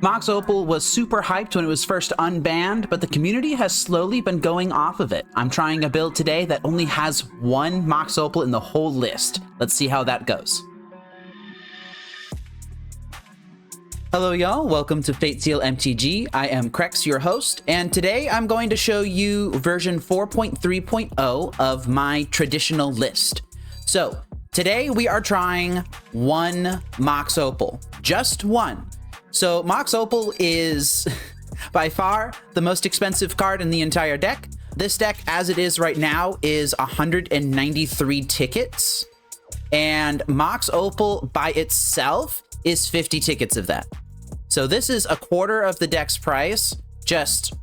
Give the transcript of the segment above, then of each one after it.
Mox Opal was super hyped when it was first unbanned, but the community has slowly been going off of it. I'm trying a build today that only has one Mox Opal in the whole list. Let's see how that goes. Hello y'all, welcome to Fate Seal MTG. I am Crex, your host, and today I'm going to show you version 4.3.0 of my traditional list. So today we are trying one Mox Opal, just one. So Mox Opal is by far the most expensive card in the entire deck. This deck, as it is right now, is 193 tickets, and Mox Opal by itself is 50 tickets of that. So this is a quarter of the deck's price just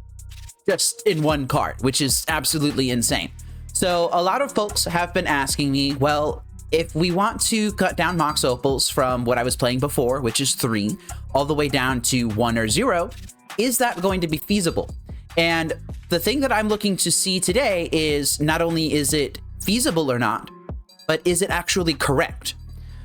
in one card, which is absolutely insane. So a lot of folks have been asking me, well, if we want to cut down Mox Opals from what I was playing before, which is 3, all the way down to 1 or 0, is that going to be feasible? And the thing that I'm looking to see today is not only is it feasible or not, but is it actually correct?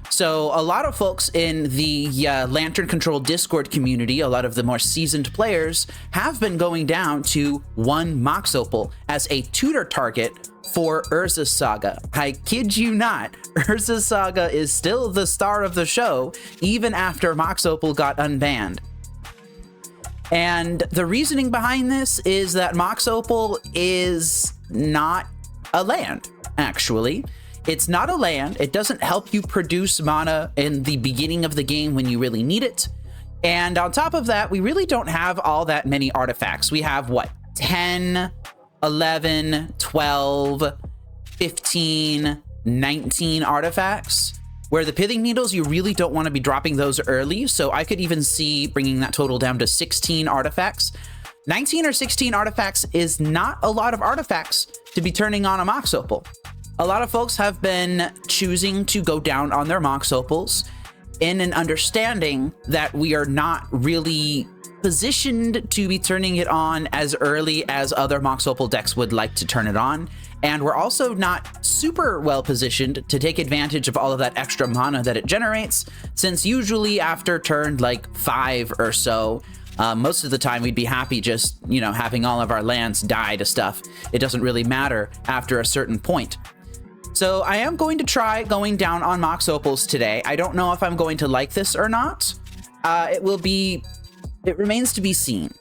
So a lot of folks in the Lantern Control Discord community, a lot of the more seasoned players, have been going down to 1 Mox Opal as a tutor target for Urza's Saga. I kid you not, Urza's Saga is still the star of the show, even after Mox Opal got unbanned. And the reasoning behind this is that Mox Opal is not a land, actually. It's not a land. It doesn't help you produce mana in the beginning of the game when you really need it. And on top of that, we really don't have all that many artifacts. We have, what, 10, 11, 12, 15, 19 artifacts, where the Pithing Needles, you really don't want to be dropping those early. So I could even see bringing that total down to 16 artifacts. 19 or 16 artifacts is not a lot of artifacts to be turning on a Mox Opal. A lot of folks have been choosing to go down on their Mox Opals in an understanding that we are not really positioned to be turning it on as early as other Mox Opal decks would like to turn it on. And we're also not super well positioned to take advantage of all of that extra mana that it generates, since usually after turn like 5 or so, most of the time we'd be happy just, having all of our lands die to stuff. It doesn't really matter after a certain point. So I am going to try going down on Mox Opals today. I don't know if I'm going to like this or not. It remains to be seen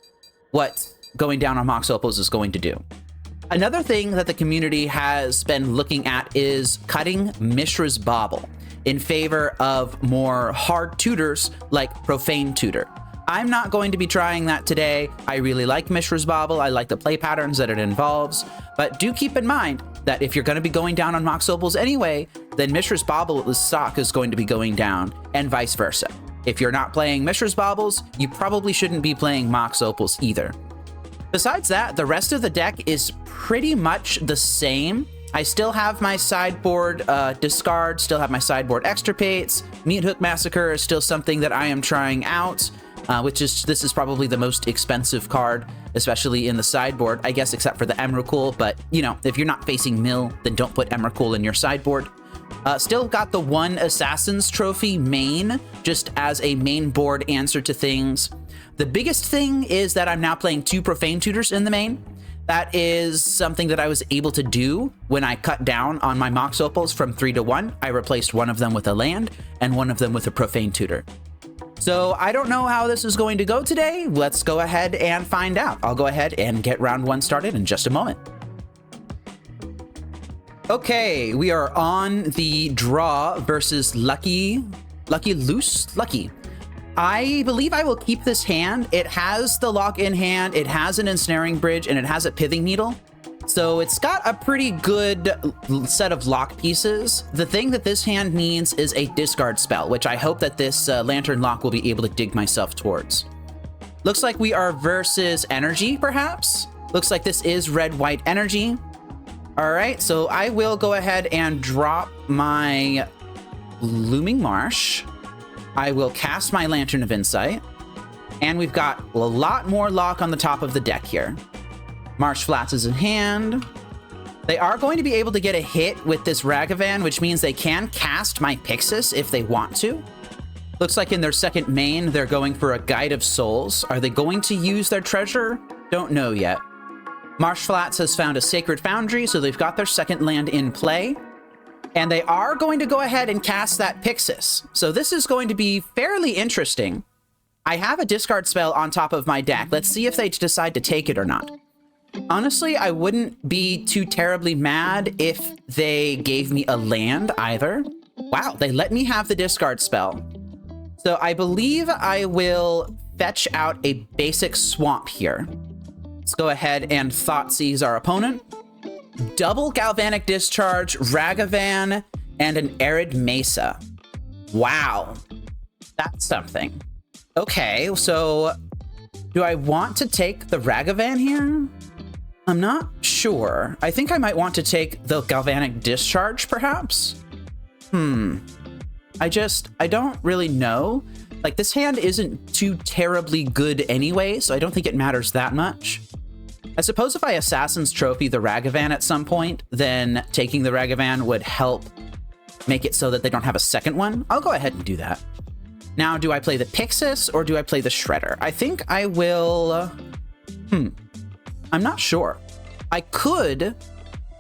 what going down on Mox Opals is going to do. Another thing that the community has been looking at is cutting Mishra's Bauble in favor of more hard tutors like Profane Tutor. I'm not going to be trying that today. I really like Mishra's Bauble. I like the play patterns that it involves, but do keep in mind that if you're going to be going down on Mox Opals anyway, then Mishra's Bauble, the stock, is going to be going down, and vice versa. If you're not playing Mishra's Baubles, you probably shouldn't be playing Mox Opals either. Besides that, the rest of the deck is pretty much the same. I still have my sideboard discard, still have my sideboard extirpates. Meat Hook Massacre is still something that I am trying out, this is probably the most expensive card, especially in the sideboard, I guess, except for the Emrakul. But, if you're not facing mill, then don't put Emrakul in your sideboard. Still got the 1 Assassin's Trophy main, just as a main board answer to things. The biggest thing is that I'm now playing 2 Profane Tutors in the main. That is something that I was able to do when I cut down on my Mox Opals from 3 to 1. I replaced one of them with a land and one of them with a Profane Tutor. So I don't know how this is going to go today. Let's go ahead and find out. I'll go ahead and get round 1 started in just a moment. Okay, we are on the draw versus Lucky. I believe I will keep this hand. It has the lock-in hand, it has an ensnaring bridge, and it has a pithing needle. So it's got a pretty good set of lock pieces. The thing that this hand needs is a discard spell, which I hope that this Lantern Lock will be able to dig myself towards. Looks like we are versus energy, perhaps? Looks like this is red-white energy. All right, so I will go ahead and drop my Looming Marsh. I will cast my Lantern of Insight. And we've got a lot more lock on the top of the deck here. Marsh Flats is in hand. They are going to be able to get a hit with this Ragavan, which means they can cast my Pyxis if they want to. Looks like in their second main, they're going for a Guide of Souls. Are they going to use their treasure? Don't know yet. Marsh Flats has found a Sacred Foundry, so they've got their second land in play. And they are going to go ahead and cast that Pyxis. So this is going to be fairly interesting. I have a discard spell on top of my deck. Let's see if they decide to take it or not. Honestly, I wouldn't be too terribly mad if they gave me a land either. Wow, they let me have the discard spell. So I believe I will fetch out a basic swamp here. Let's go ahead and Thoughtseize our opponent. Double Galvanic Discharge, Ragavan, and an Arid Mesa. Wow, that's something. Okay, so do I want to take the Ragavan here? I'm not sure. I think I might want to take the Galvanic Discharge, perhaps? I don't really know. Like, this hand isn't too terribly good anyway, so I don't think it matters that much. I suppose if I Assassin's Trophy the Ragavan at some point, then taking the Ragavan would help make it so that they don't have a second one. I'll go ahead and do that. Now, do I play the Pyxis or do I play the Shredder? I think I will... I'm not sure. I could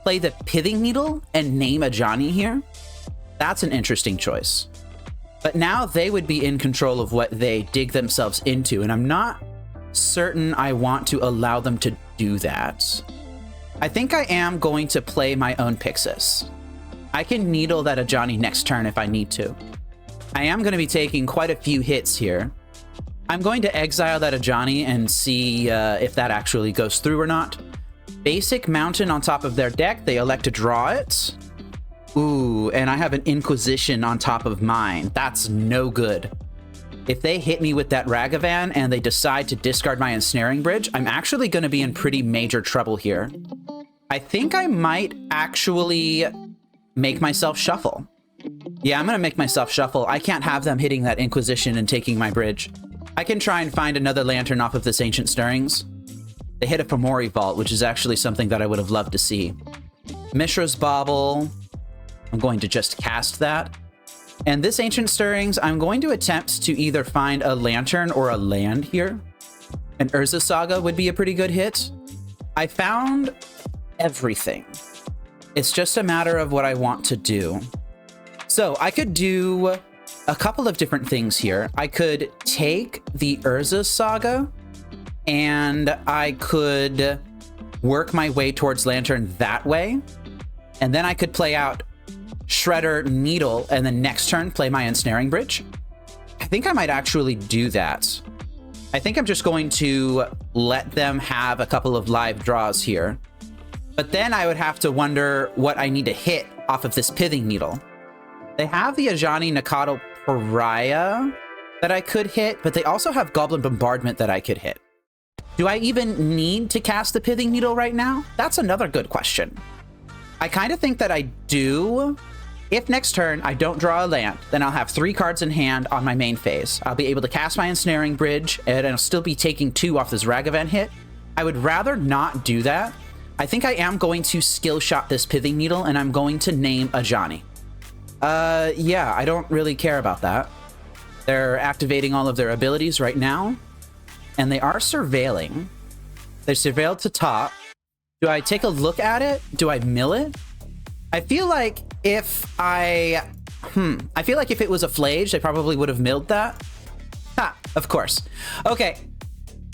play the Pithing Needle and name a Johnny here. That's an interesting choice. But now they would be in control of what they dig themselves into, and I'm not certain I want to allow them to do that. I think I am going to play my own Pyxis. I can needle that Ajani next turn if I need to. I am going to be taking quite a few hits here. I'm going to exile that Ajani and see if that actually goes through or not. Basic Mountain on top of their deck. They elect to draw it. Ooh, and I have an Inquisition on top of mine. That's no good. If they hit me with that Ragavan and they decide to discard my Ensnaring Bridge, I'm actually going to be in pretty major trouble here. I think I might actually make myself shuffle. Yeah, I'm going to make myself shuffle. I can't have them hitting that Inquisition and taking my bridge. I can try and find another lantern off of this Ancient Stirrings. They hit a Fomori Vault, which is actually something that I would have loved to see. Mishra's Bauble. I'm going to just cast that. And this Ancient Stirrings, I'm going to attempt to either find a lantern or a land here. An Urza Saga would be a pretty good hit. I found everything. It's just a matter of what I want to do. So I could do a couple of different things here. I could take the Urza Saga and I could work my way towards Lantern that way. And then I could play out Shredder, Needle, and then next turn play my Ensnaring Bridge. I think I might actually do that. I think I'm just going to let them have a couple of live draws here. But then I would have to wonder what I need to hit off of this Pithing Needle. They have the Ajani Nakado Pariah that I could hit, but they also have Goblin Bombardment that I could hit. Do I even need to cast the Pithing Needle right now? That's another good question. I kind of think that I do. If next turn I don't draw a land, then I'll have 3 cards in hand on my main phase. I'll be able to cast my Ensnaring Bridge, and I'll still be taking 2 off this Ragavan hit. I would rather not do that. I think I am going to skill shot this Pithing Needle, and I'm going to name Ajani. Yeah, I don't really care about that. They're activating all of their abilities right now, and they are surveilling. They surveilled to top. Do I take a look at it? Do I mill it? I feel like if I feel like if it was a Flage, they probably would have milled that. Ha, of course. Okay.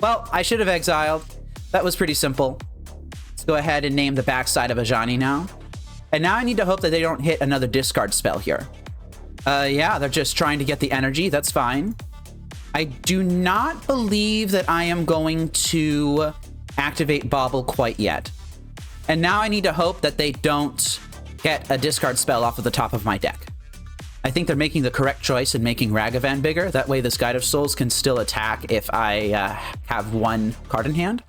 Well, I should have exiled. That was pretty simple. Let's go ahead and name the backside of Ajani now. And now I need to hope that they don't hit another discard spell here. Yeah, they're just trying to get the energy. That's fine. I do not believe that I am going to activate Bauble quite yet. And now I need to hope that they don't get a discard spell off of the top of my deck. I think they're making the correct choice in making Ragavan bigger. That way this Guide of Souls can still attack if I have 1 card in hand.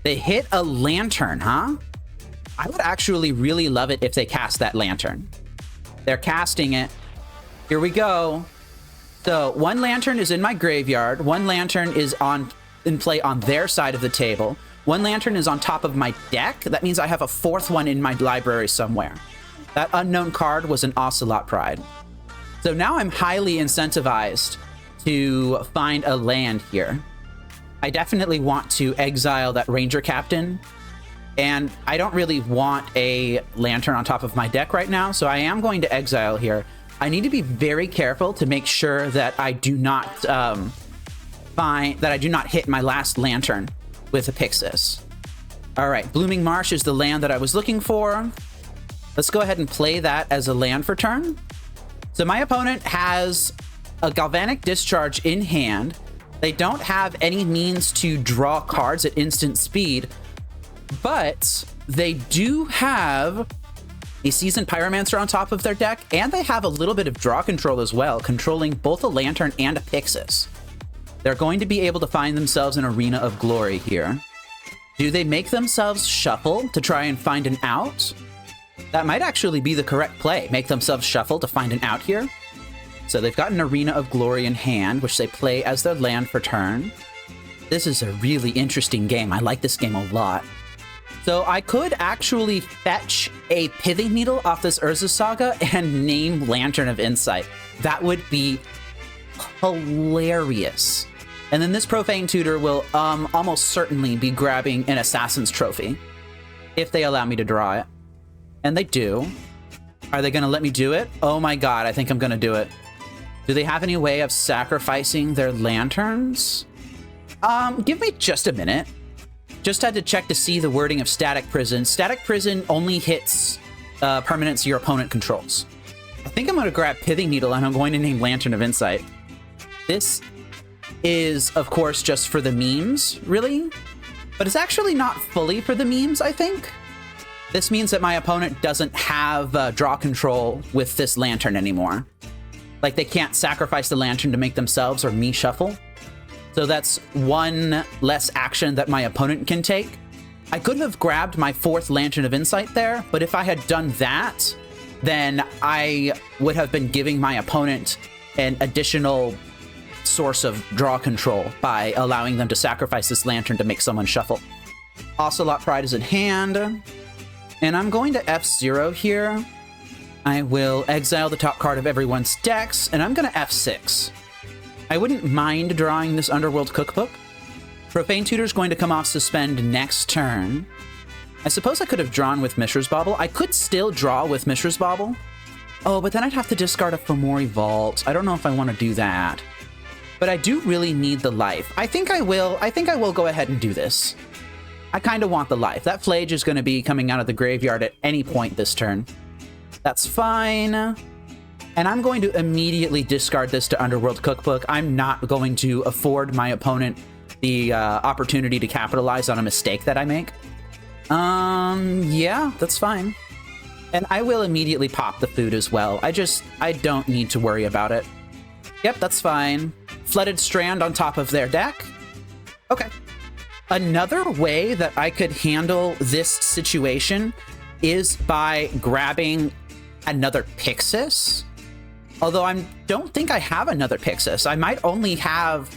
They hit a Lantern, huh? I would actually really love it if they cast that Lantern. They're casting it. Here we go. So 1 Lantern is in my graveyard. 1 Lantern is in play on their side of the table. 1 Lantern is on top of my deck. That means I have a 4th one in my library somewhere. That unknown card was an Ocelot Pride. So now I'm highly incentivized to find a land here. I definitely want to exile that Ranger Captain, and I don't really want a Lantern on top of my deck right now, so I am going to exile here. I need to be very careful to make sure that I do not hit my last Lantern with a Pyxis. All right, Blooming Marsh is the land that I was looking for. Let's go ahead and play that as a land for turn. So my opponent has a Galvanic Discharge in hand. They don't have any means to draw cards at instant speed, but they do have a Seasoned Pyromancer on top of their deck, and they have a little bit of draw control as well, controlling both a Lantern and a Pyxis. They're going to be able to find themselves an Arena of Glory here. Do they make themselves shuffle to try and find an out? That might actually be the correct play. Make themselves shuffle to find an out here. So they've got an Arena of Glory in hand, which they play as their land for turn. This is a really interesting game. I like this game a lot. So I could actually fetch a Pithing Needle off this Urza Saga and name Lantern of Insight. That would be hilarious. And then this Profane Tutor will almost certainly be grabbing an Assassin's Trophy if they allow me to draw it. And they do. Are they going to let me do it? Oh my god, I think I'm going to do it. Do they have any way of sacrificing their Lanterns? Give me just a minute. Just had to check to see the wording of Static Prison. Static Prison only hits permanents your opponent controls. I think I'm going to grab Pithing Needle and I'm going to name Lantern of Insight. This is, of course, just for the memes, really. But it's actually not fully for the memes, I think. This means that my opponent doesn't have draw control with this Lantern anymore. Like, they can't sacrifice the Lantern to make themselves or me shuffle. So that's one less action that my opponent can take. I could have grabbed my 4th Lantern of Insight there, but if I had done that, then I would have been giving my opponent an additional source of draw control by allowing them to sacrifice this Lantern to make someone shuffle. Ocelot Pride is in hand, and I'm going to F0 here. I will exile the top card of everyone's decks, and I'm going to F6. I wouldn't mind drawing this Underworld Cookbook. Profane Tutor is going to come off Suspend next turn. I suppose I could have drawn with Mishra's Bauble. I could still draw with Mishra's Bauble. Oh, but then I'd have to discard a Fomori Vault. I don't know if I want to do that. But I do really need the life. I think I will go ahead and do this. I kind of want the life. That Flage is going to be coming out of the graveyard at any point this turn. That's fine. And I'm going to immediately discard this to Underworld Cookbook. I'm not going to afford my opponent the opportunity to capitalize on a mistake that I make. Yeah, that's fine. And I will immediately pop the food as well. I don't need to worry about it. Yep, that's fine. Flooded Strand on top of their deck. Okay. Another way that I could handle this situation is by grabbing another Pyxis. Although I don't think I have another Pyxis. I might only have...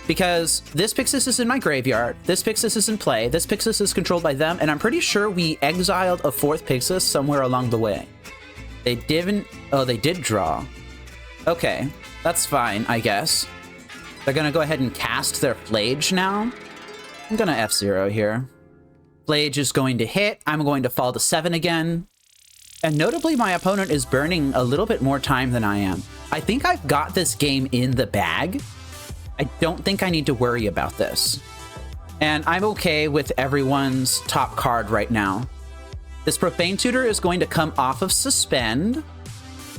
Because this Pyxis is in my graveyard, this Pyxis is in play, this Pyxis is controlled by them, and I'm pretty sure we exiled a 4th Pyxis somewhere along the way. They didn't... Oh, they did draw. Okay, that's fine, I guess. They're gonna go ahead and cast their Flage now. I'm gonna F0 here. Flage is going to hit. I'm going to fall to 7 again. And notably, my opponent is burning a little bit more time than I am. I think I've got this game in the bag. I don't think I need to worry about this. And I'm okay with everyone's top card right now. This Profane Tutor is going to come off of Suspend,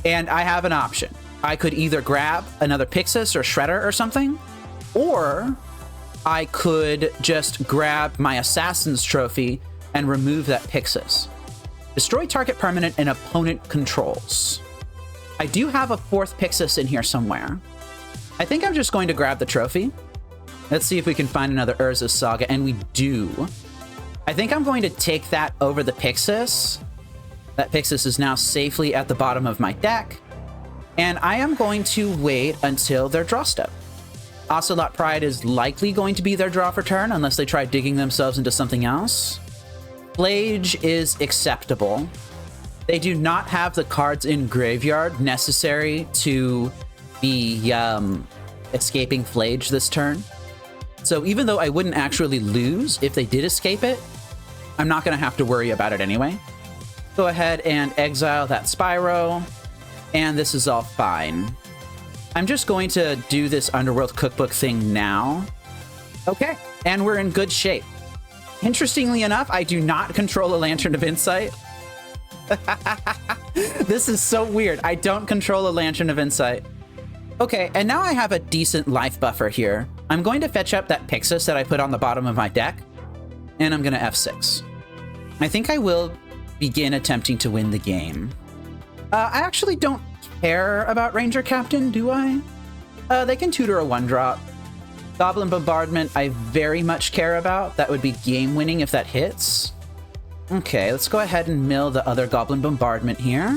and I have an option. I could either grab another Pyxis or Shredder or something, or I could just grab my Assassin's Trophy and remove that Pyxis. Destroy target permanent and opponent controls. I do have a 4th Pyxis in here somewhere. I think I'm just going to grab the trophy. Let's see if we can find another Urza Saga, and we do. I think I'm going to take that over the Pyxis. That Pyxis is now safely at the bottom of my deck, and I am going to wait until their draw step. Ocelot Pride is likely going to be their draw for turn, unless they try digging themselves into something else. Flage is acceptable. They do not have the cards in graveyard necessary to be escaping Flage this turn. So even though I wouldn't actually lose if they did escape it, I'm not going to have to worry about it anyway. Go ahead and exile that Spyro, and this is all fine. I'm just going to do this Underworld Cookbook thing now. Okay, and we're in good shape. Interestingly enough, I do not control a Lantern of Insight. This is so weird. I don't control a Lantern of Insight. Okay, and now I have a decent life buffer here. I'm going to fetch up that Pyxis that I put on the bottom of my deck, and I'm going to F6. I think I will begin attempting to win the game. I actually don't care about Ranger Captain, do I? They can tutor a 1-drop. Goblin Bombardment I very much care about. That would be game-winning if that hits. Okay, let's go ahead and mill the other Goblin Bombardment here.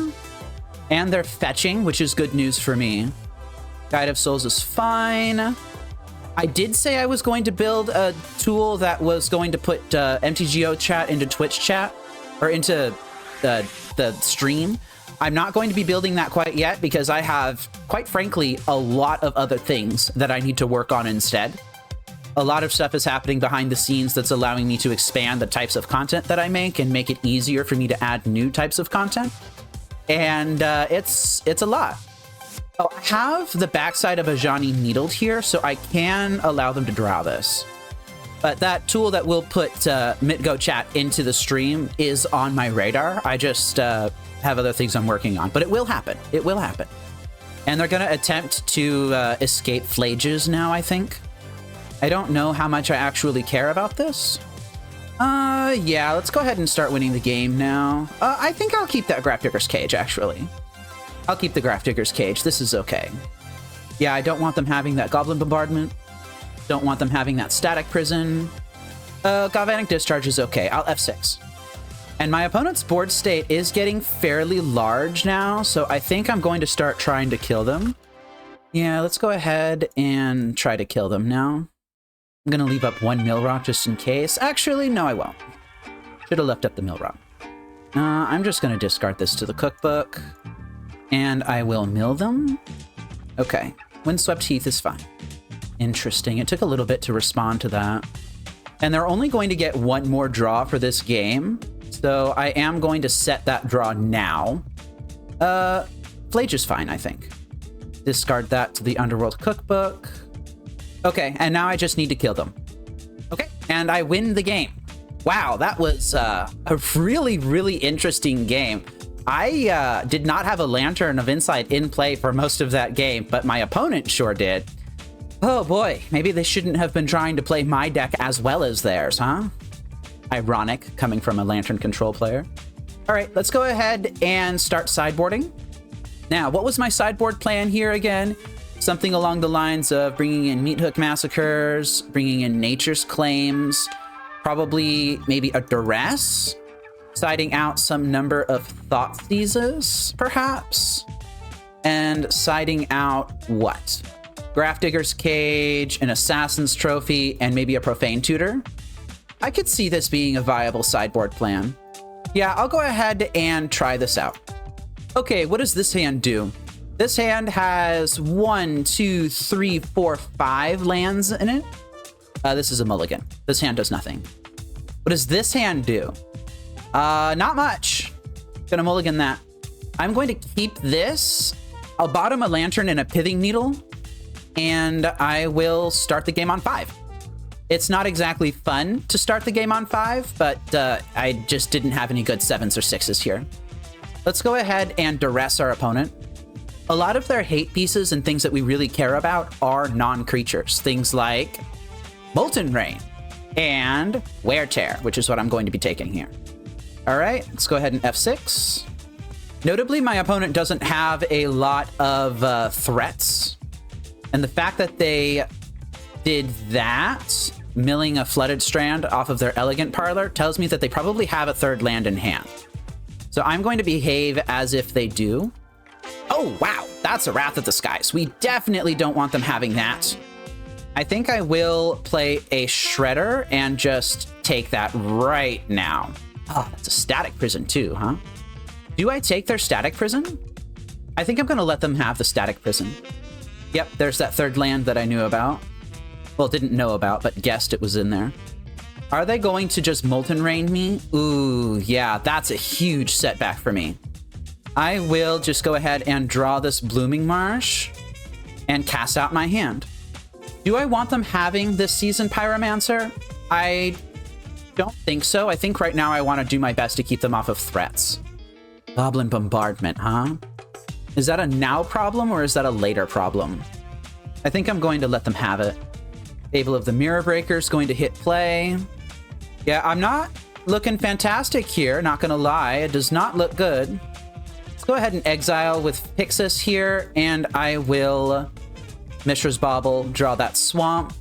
And they're fetching, which is good news for me. Guide of Souls is fine. I did say I was going to build a tool that was going to put MTGO chat into Twitch chat, or into the stream. I'm not going to be building that quite yet because I have, quite frankly, a lot of other things that I need to work on instead. A lot of stuff is happening behind the scenes that's allowing me to expand the types of content that I make and make it easier for me to add new types of content. And it's a lot. Oh, I have the backside of Ajani needled here, so I can allow them to draw this. But that tool that will put MTGO chat into the stream is on my radar. I just have other things I'm working on, but it will happen. It will happen. And they're going to attempt to escape Flages now, I think. I don't know how much I actually care about this. Yeah, let's go ahead and start winning the game now. I think I'll keep that Grafdigger's Cage, actually. I'll keep the Grafdigger's Cage. This is okay. Yeah, I don't want them having that Goblin Bombardment. Don't want them having that Static Prison. Galvanic Discharge is okay. I'll F6. And my opponent's board state is getting fairly large now, so I think I'm going to start trying to kill them. Yeah, let's go ahead and try to kill them now. I'm going to leave up one Mill Rock just in case. Actually, no, I won't. Should have left up the Mill Rock. I'm just going to discard this to the cookbook. And I will mill them. Okay, Windswept Heath is fine. Interesting. It took a little bit to respond to that. And they're only going to get one more draw for this game. So I am going to set that draw now. Flage is fine, I think. Discard that to the Underworld Cookbook. Okay, and now I just need to kill them. Okay, and I win the game. Wow, that was a really, really interesting game. I did not have a Lantern of Insight in play for most of that game, but my opponent sure did. Oh boy, maybe they shouldn't have been trying to play my deck as well as theirs, huh? Ironic, coming from a Lantern control player. All right, let's go ahead and start sideboarding. Now, what was my sideboard plan here again? Something along the lines of bringing in Meathook Massacres, bringing in Nature's Claims, probably maybe a Duress, siding out some number of Thoughtseizes, perhaps, and siding out what? Grafdigger's Cage, an Assassin's Trophy, and maybe a Profane Tutor. I could see this being a viable sideboard plan. Yeah, I'll go ahead and try this out. Okay, what does this hand do? This hand has 1, 2, 3, 4, 5 lands in it. This is a mulligan. This hand does nothing. What does this hand do? Not much. Gonna mulligan that. I'm going to keep this. I'll bottom a Lantern and a Pithing Needle, and I will start the game on 5. It's not exactly fun to start the game on 5, but I just didn't have any good 7s or 6s here. Let's go ahead and duress our opponent. A lot of their hate pieces and things that we really care about are non-creatures. Things like Molten Rain and Wear Tear, which is what I'm going to be taking here. All right, let's go ahead and F6. Notably, my opponent doesn't have a lot of threats. And the fact that they did that, milling a Flooded Strand off of their Elegant Parlor, tells me that they probably have a third land in hand. So I'm going to behave as if they do. Oh, wow, that's a Wrath of the Skies. We definitely don't want them having that. I think I will play a Shredder and just take that right now. Oh, that's a Static Prison too, huh? Do I take their static prison? I think I'm going to let them have the static prison. Yep, there's that third land that I knew about. Well, didn't know about, but guessed it was in there. Are they going to just Molten Rain me? Ooh, yeah, that's a huge setback for me. I will just go ahead and draw this Blooming Marsh and cast out my hand. Do I want them having this Seasoned Pyromancer? I don't think so. I think right now I want to do my best to keep them off of threats. Goblin Bombardment, huh? Is that a now problem or is that a later problem? I think I'm going to let them have it. Fable of the Mirror Breaker is going to hit play. Yeah, I'm not looking fantastic here, not gonna lie. It does not look good. Let's go ahead and exile with Pyxis here, and I will Mishra's Bauble, draw that swamp.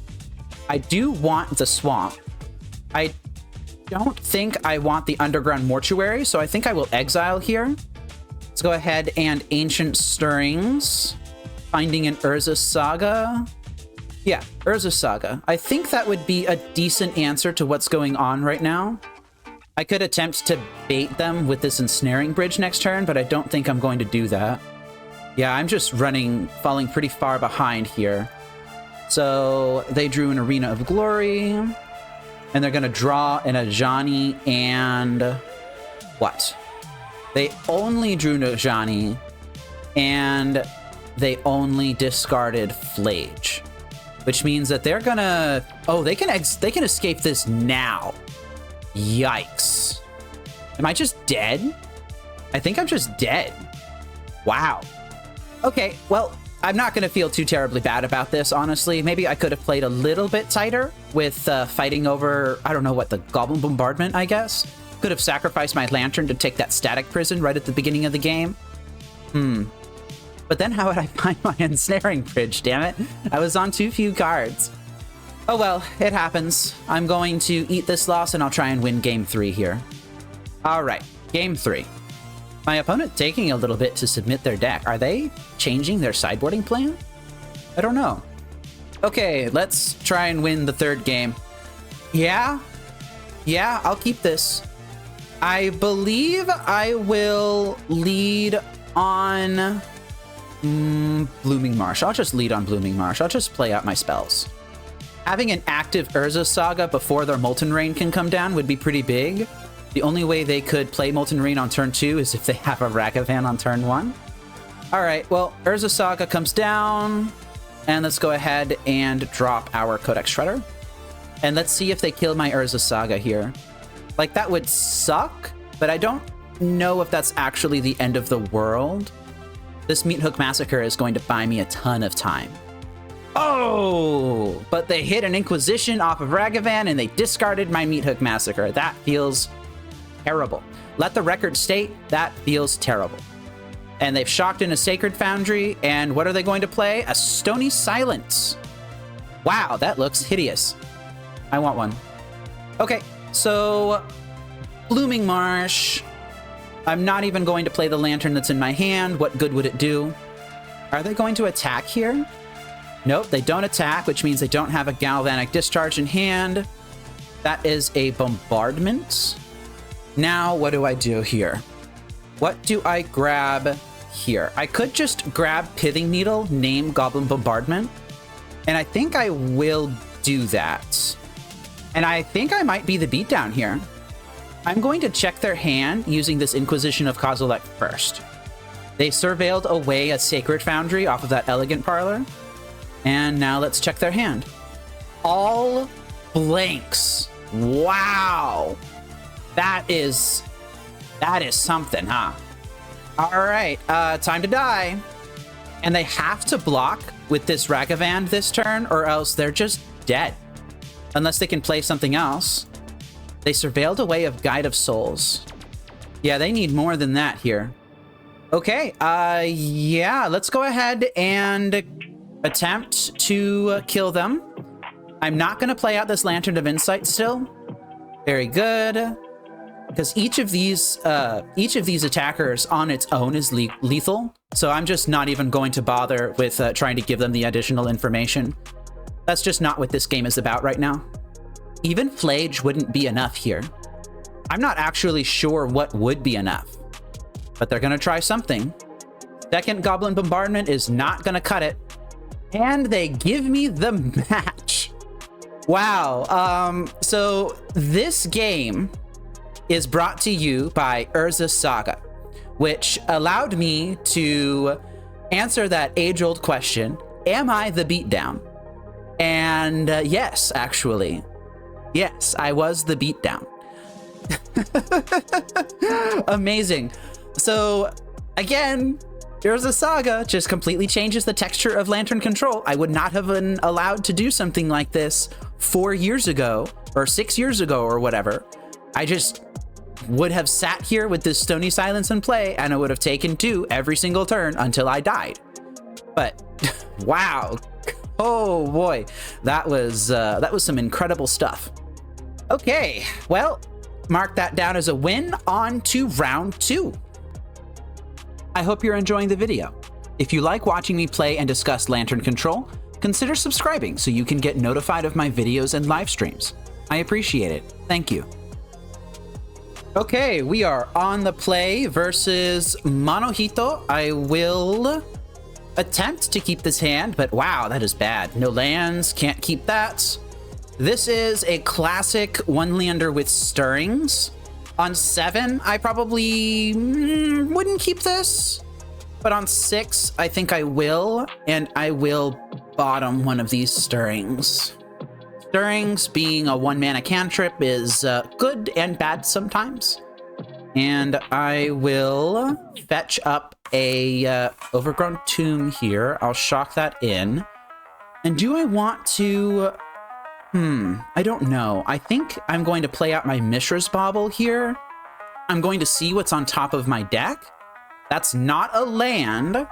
I do want the swamp. I don't think I want the Underground Mortuary, so I think I will exile here. Let's go ahead and Ancient Stirrings. Finding an Urza Saga. Yeah, Urza Saga. I think that would be a decent answer to what's going on right now. I could attempt to bait them with this Ensnaring Bridge next turn, but I don't think I'm going to do that. Yeah, I'm just falling pretty far behind here. So they drew an Arena of Glory, and they're going to draw an Ajani and... what? They only drew Najani, and they only discarded Flage. Which means that they're gonna... oh, they can escape this now. Yikes. Am I just dead? I think I'm just dead. Wow. Okay, well, I'm not gonna feel too terribly bad about this, honestly. Maybe I could have played a little bit tighter with fighting over, I don't know what, the Goblin Bombardment, I guess? Could have sacrificed my Lantern to take that Static Prison right at the beginning of the game. But then how would I find my Ensnaring Bridge, damn it? I was on too few cards. Oh well, it happens. I'm going to eat this loss and I'll try and win game 3 here. Alright, game 3. My opponent taking a little bit to submit their deck. Are they changing their sideboarding plan? I don't know. Okay, let's try and win the third game. Yeah, I'll keep this. I believe I will lead on... Blooming Marsh. I'll just lead on Blooming Marsh. I'll just play out my spells. Having an active Urza Saga before their Molten Rain can come down would be pretty big. The only way they could play Molten Rain on turn 2 is if they have a Ragavan on turn 1. Alright, well, Urza Saga comes down. And let's go ahead and drop our Codex Shredder. And let's see if they kill my Urza Saga here. Like, that would suck, but I don't know if that's actually the end of the world. This Meat Hook Massacre is going to buy me a ton of time. Oh, but they hit an Inquisition off of Ragavan and they discarded my Meat Hook Massacre. That feels terrible. Let the record state, that feels terrible. And they've shocked in a Sacred Foundry, and what are they going to play? A Stony Silence. Wow, that looks hideous. I want one. Okay, so Blooming Marsh. I'm not even going to play the Lantern that's in my hand. What good would it do? Are they going to attack here? Nope, they don't attack, which means they don't have a Galvanic Discharge in hand. That is a Bombardment. Now, what do I do here? What do I grab here? I could just grab Pithing Needle, name Goblin Bombardment, and I think I will do that. And I think I might be the beatdown here. I'm going to check their hand using this Inquisition of Kozilek first. They surveilled away a Sacred Foundry off of that Elegant Parlor. And now let's check their hand. All blanks. Wow. That is something, huh? All right, time to die. And they have to block with this Ragavan this turn, or else they're just dead. Unless they can play something else. They surveilled away of Guide of Souls. Yeah, they need more than that here. Okay, yeah, let's go ahead and attempt to kill them. I'm not going to play out this Lantern of Insight still. Very good. Because each of these attackers on its own is lethal. So I'm just not even going to bother with trying to give them the additional information. That's just not what this game is about right now. Even Flage wouldn't be enough here. I'm not actually sure what would be enough. but they're gonna try something. Second Goblin Bombardment is not gonna cut it. And they give me the match. Wow. So this game is brought to you by Urza's Saga, which allowed me to answer that age-old question, am I the beatdown? And yes, actually. Yes, I was the beatdown. Amazing. So, again, Urza's Saga just completely changes the texture of Lantern control. I would not have been allowed to do something like this 4 years ago, or 6 years ago, or whatever. I just would have sat here with this Stony Silence in play, and I would have taken 2 every single turn until I died. But, wow. Oh boy, that was some incredible stuff. Okay, well, mark that down as a win. On to round 2. I hope you're enjoying the video. If you like watching me play and discuss Lantern control, consider subscribing so you can get notified of my videos and live streams. I appreciate it. Thank you. Okay, we are on the play versus Monohito. I will attempt to keep this hand, but wow, that is bad. No lands, can't keep that. This is a classic one-lander with stirrings. On 7, I probably wouldn't keep this, but on 6, I think I will, and I will bottom one of these stirrings. Stirrings, being a 1-mana cantrip, is good and bad sometimes. And I will fetch up a Overgrown Tomb here. I'll shock that in. And do I want to... I don't know. I think I'm going to play out my Mishra's Bauble here. I'm going to see what's on top of my deck. That's not a land.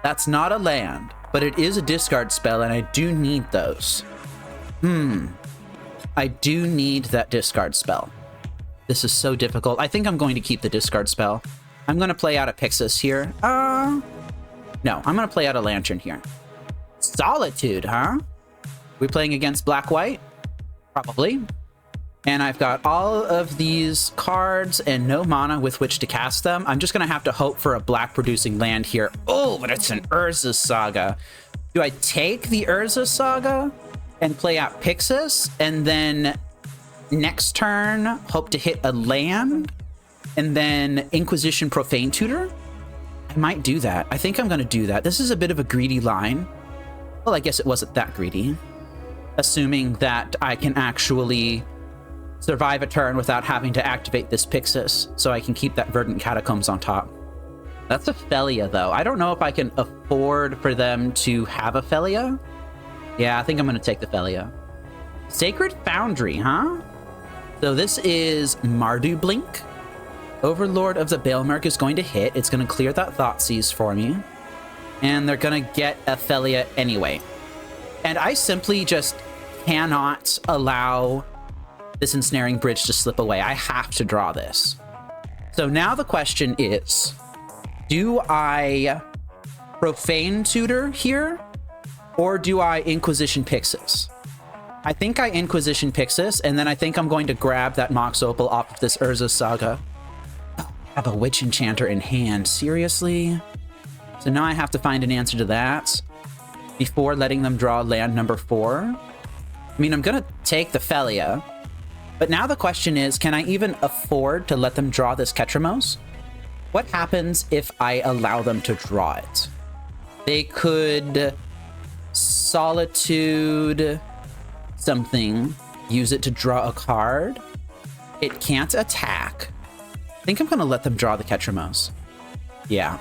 That's not a land. But it is a discard spell, and I do need those. I do need that discard spell. This is so difficult. I think I'm going to keep the discard spell. I'm going to play out a Pyxis here. No, I'm going to play out a Lantern here. Solitude, huh? We playing against black-white? Probably. And I've got all of these cards and no mana with which to cast them. I'm just going to have to hope for a black-producing land here. Oh, but it's an Urza's Saga. Do I take the Urza's Saga and play out Pyxis, and then next turn hope to hit a land, and then Inquisition Profane Tutor? I might do that. I think I'm going to do that. This is a bit of a greedy line. Well, I guess it wasn't that greedy. Assuming that I can actually survive a turn without having to activate this Pyxis, so I can keep that Verdant Catacombs on top. That's a Felia, though. I don't know if I can afford for them to have a Felia. Yeah, I think I'm going to take the Felia. Sacred Foundry, huh? So this is Mardu Blink. Overlord of the Baelmerk is going to hit. It's going to clear that Thoughtseize for me. And they're going to get a Felia anyway. And I simply just cannot allow this Ensnaring Bridge to slip away. I have to draw this. So now the question is, do I Profane Tutor here, or do I Inquisition Pyxis? I think I Inquisition Pyxis, and then I think I'm going to grab that Mox Opal off of this Urza's Saga. Oh, I have a Witch Enchanter in hand. Seriously? So now I have to find an answer to that before letting them draw land number 4. I mean, I'm gonna take the Felia, but now the question is, can I even afford to let them draw this Ketramos? What happens if I allow them to draw it? They could Solitude something, use it to draw a card. It can't attack. I think I'm gonna let them draw the Ketramos. Yeah.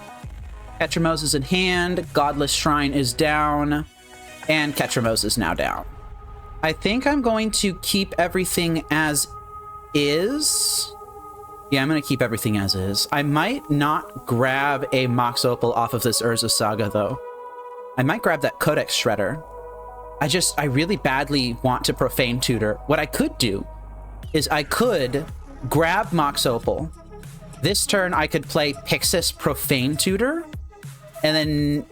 Ketramos is in hand, Godless Shrine is down, and Ketramos is now down. I think I'm going to keep everything as is. Yeah, I'm going to keep everything as is. I might not grab a Mox Opal off of this Urza's Saga, though. I might grab that Codex Shredder. I really badly want to Profane Tutor. What I could do is I could grab Mox Opal. This turn, I could play Pyxis Profane Tutor. And then,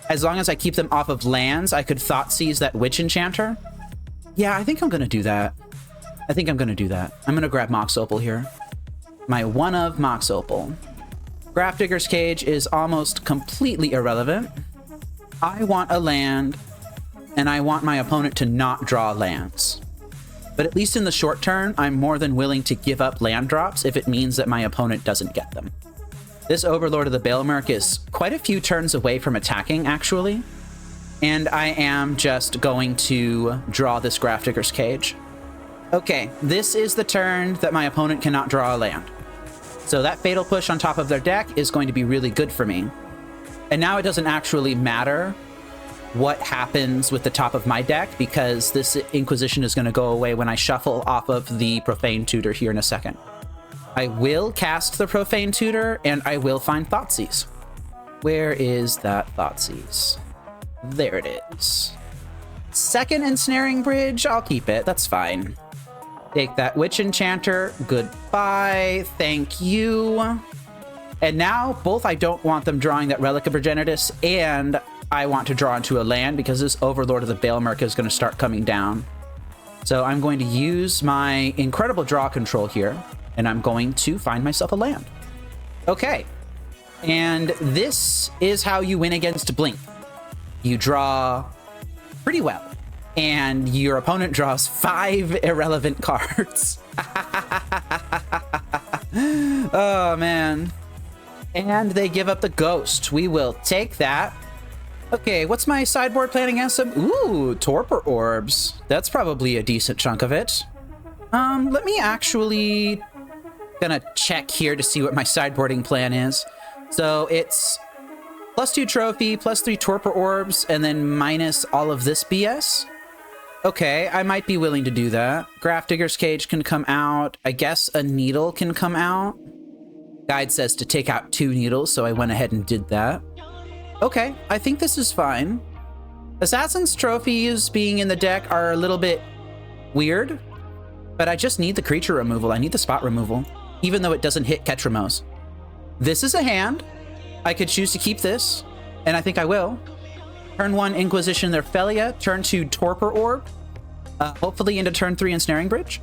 as long as I keep them off of lands, I could Thoughtseize that Witch Enchanter. Yeah, I think I'm going to do that. I'm going to grab Mox Opal here. My one of Mox Opal. Grafdigger's Cage is almost completely irrelevant. I want a land, and I want my opponent to not draw lands. But at least in the short term, I'm more than willing to give up land drops if it means that my opponent doesn't get them. This Overlord of the Balemerc is quite a few turns away from attacking, actually. And I am just going to draw this Grafdigger's Cage. Okay, this is the turn that my opponent cannot draw a land. So that Fatal Push on top of their deck is going to be really good for me. And now it doesn't actually matter what happens with the top of my deck, because this Inquisition is going to go away when I shuffle off of the Profane Tutor here in a second. I will cast the Profane Tutor, and I will find Thoughtseize. Where is that Thoughtseize? There it is. Second Ensnaring Bridge, I'll keep it, that's fine. Take that Witch Enchanter, goodbye, thank you. And now, both I don't want them drawing that Relic of Progenitus, and I want to draw into a land because this Overlord of the Balemerc is going to start coming down. So I'm going to use my incredible draw control here, and I'm going to find myself a land. Okay. And this is how you win against Blink. You draw pretty well, and your opponent draws 5 irrelevant cards. Oh, man. And they give up the Ghost. We will take that. Okay, what's my sideboard playing against them? Ooh, Torpor Orbs. That's probably a decent chunk of it. Let me actually gonna check here to see what my sideboarding plan is. So it's +2 trophy, +3 Torpor Orbs, and then minus all of this BS. Okay, I might be willing to do that. Grafdigger's Cage can come out. I guess a Needle can come out. Guide says to take out 2 needles, so I went ahead and did that. Okay, I think this is fine. Assassin's Trophies being in the deck are a little bit weird, but I just need the creature removal. I need the spot removal, even though it doesn't hit Ketramos. This is a hand. I could choose to keep this, and I think I will. Turn 1, Inquisition Theirfelia. Turn 2, Torpor Orb. Hopefully into turn 3, Ensnaring Bridge.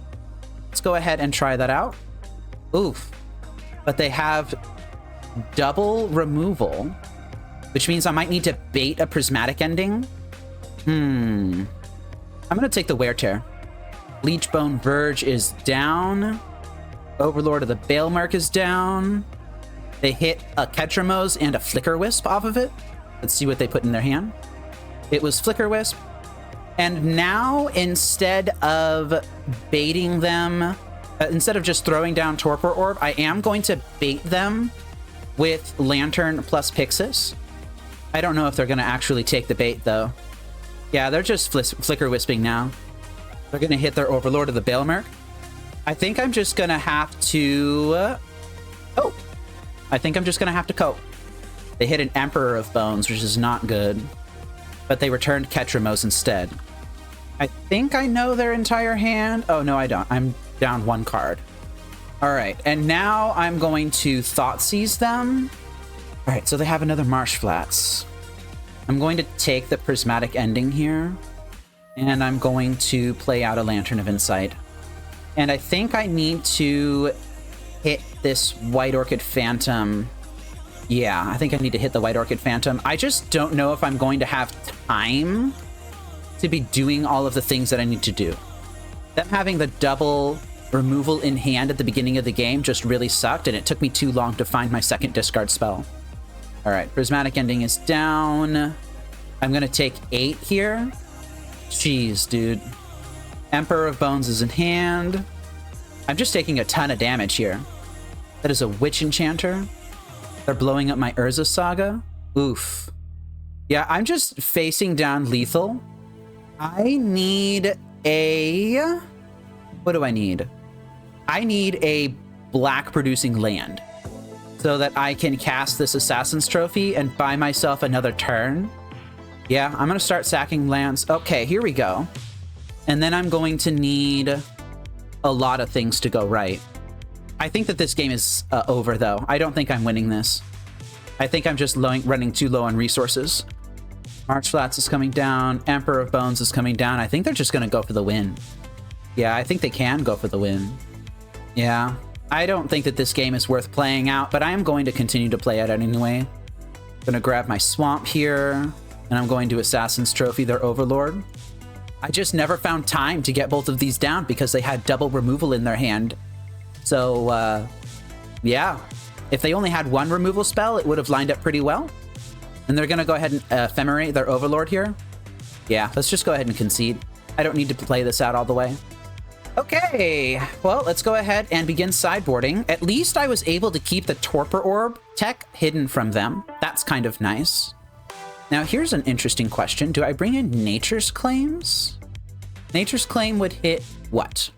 Let's go ahead and try that out. Oof. But they have double removal, which means I might need to bait a Prismatic Ending. I'm gonna take the Wear Tear. Leechbone Verge is down. Overlord of the Balemerc is down. They hit a Ketramos and a Flicker Wisp off of it. Let's see what they put in their hand. It was Flicker Wisp. And now, instead of baiting them, instead of just throwing down Torpor Orb, I am going to bait them with Lantern plus Pyxis. I don't know if they're going to actually take the bait, though. Yeah, they're just Flicker Wisping now. They're going to hit their Overlord of the Balemerc. I think I'm just going to have to... I think I'm just going to have to cope. They hit an Emperor of Bones, which is not good. But they returned Ketramos instead. I think I know their entire hand. Oh, no, I don't. I'm down 1 card. All right, and now I'm going to Thoughtseize them. All right, so they have another Marsh Flats. I'm going to take the Prismatic Ending here, and I'm going to play out a Lantern of Insight. And I think I need to hit this White Orchid Phantom. Yeah, I think I need to hit the White Orchid Phantom. I just don't know if I'm going to have time to be doing all of the things that I need to do. Them having the double removal in hand at the beginning of the game just really sucked, and it took me too long to find my second discard spell. All right, Prismatic Ending is down. I'm going to take 8 here. Jeez, dude. Emperor of Bones is in hand. I'm just taking a ton of damage here. That is a Witch Enchanter. They're blowing up my Urza Saga. Oof. Yeah, I'm just facing down lethal. I need a... What do I need? I need a black producing land so that I can cast this Assassin's Trophy and buy myself another turn. Yeah, I'm going to start sacking lands. Okay, here we go. And then I'm going to need a lot of things to go right. I think that this game is over, though. I don't think I'm winning this. I think I'm just running too low on resources. March Flats is coming down. Emperor of Bones is coming down. I think they're just going to go for the win. Yeah, I think they can go for the win. Yeah. I don't think that this game is worth playing out, but I am going to continue to play it anyway. I'm gonna grab my swamp here, and I'm going to Assassin's Trophy their Overlord. I just never found time to get both of these down because they had double removal in their hand. So, yeah. If they only had one removal spell, it would have lined up pretty well. And they're gonna go ahead and ephemerate their Overlord here. Yeah, let's just go ahead and concede. I don't need to play this out all the way. Okay, well, let's go ahead and begin sideboarding. At least I was able to keep the Torpor Orb tech hidden from them. That's kind of nice. Now, here's an interesting question. Do I bring in Nature's Claims? Nature's Claim would hit what?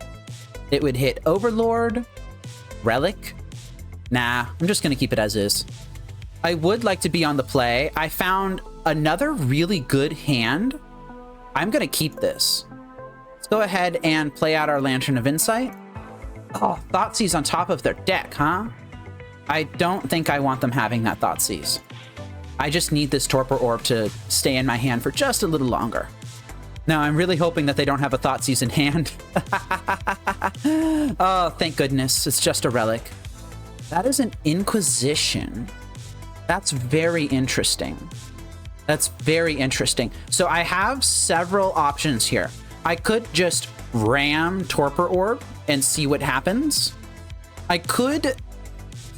It would hit Overlord, Relic. Nah, I'm just gonna keep it as is. I would like to be on the play. I found another really good hand. I'm gonna keep this. Let's go ahead and play out our Lantern of Insight. Oh, Thoughtseize on top of their deck, huh? I don't think I want them having that Thoughtseize. I just need this Torpor Orb to stay in my hand for just a little longer. Now, I'm really hoping that they don't have a Thoughtseize in hand. Oh, thank goodness. It's just a relic. That is an Inquisition. That's very interesting. That's very interesting. So I have several options here. I could just ram Torpor Orb and see what happens. I could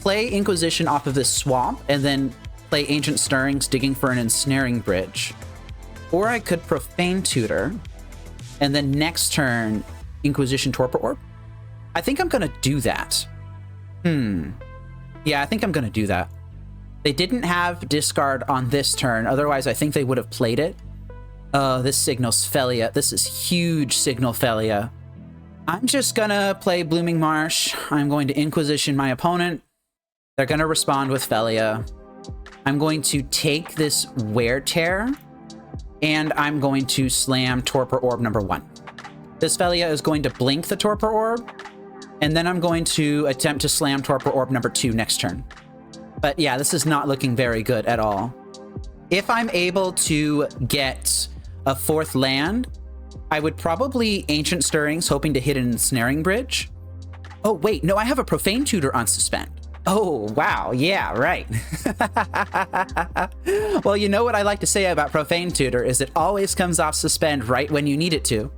play Inquisition off of this swamp and then play Ancient Stirrings, digging for an Ensnaring Bridge. Or I could Profane Tutor and then next turn Inquisition Torpor Orb. I think I'm gonna do that. Yeah, I think I'm gonna do that. They didn't have discard on this turn, otherwise I think they would have played it. Oh, this signals Felia. This is huge signal Felia. I'm just gonna play Blooming Marsh. I'm going to Inquisition my opponent. They're gonna respond with Felia. I'm going to take this Wear Tear, and I'm going to slam Torpor Orb number 1. This Felia is going to blink the Torpor Orb, and then I'm going to attempt to slam Torpor Orb number 2 next turn. But yeah, this is not looking very good at all. If I'm able to get a 4th land, I would probably Ancient Stirrings, hoping to hit an Ensnaring Bridge. Oh, wait, no, I have a Profane Tutor on Suspend. Oh, wow, yeah, right. Well, you know what I like to say about Profane Tutor is it always comes off Suspend right when you need it to.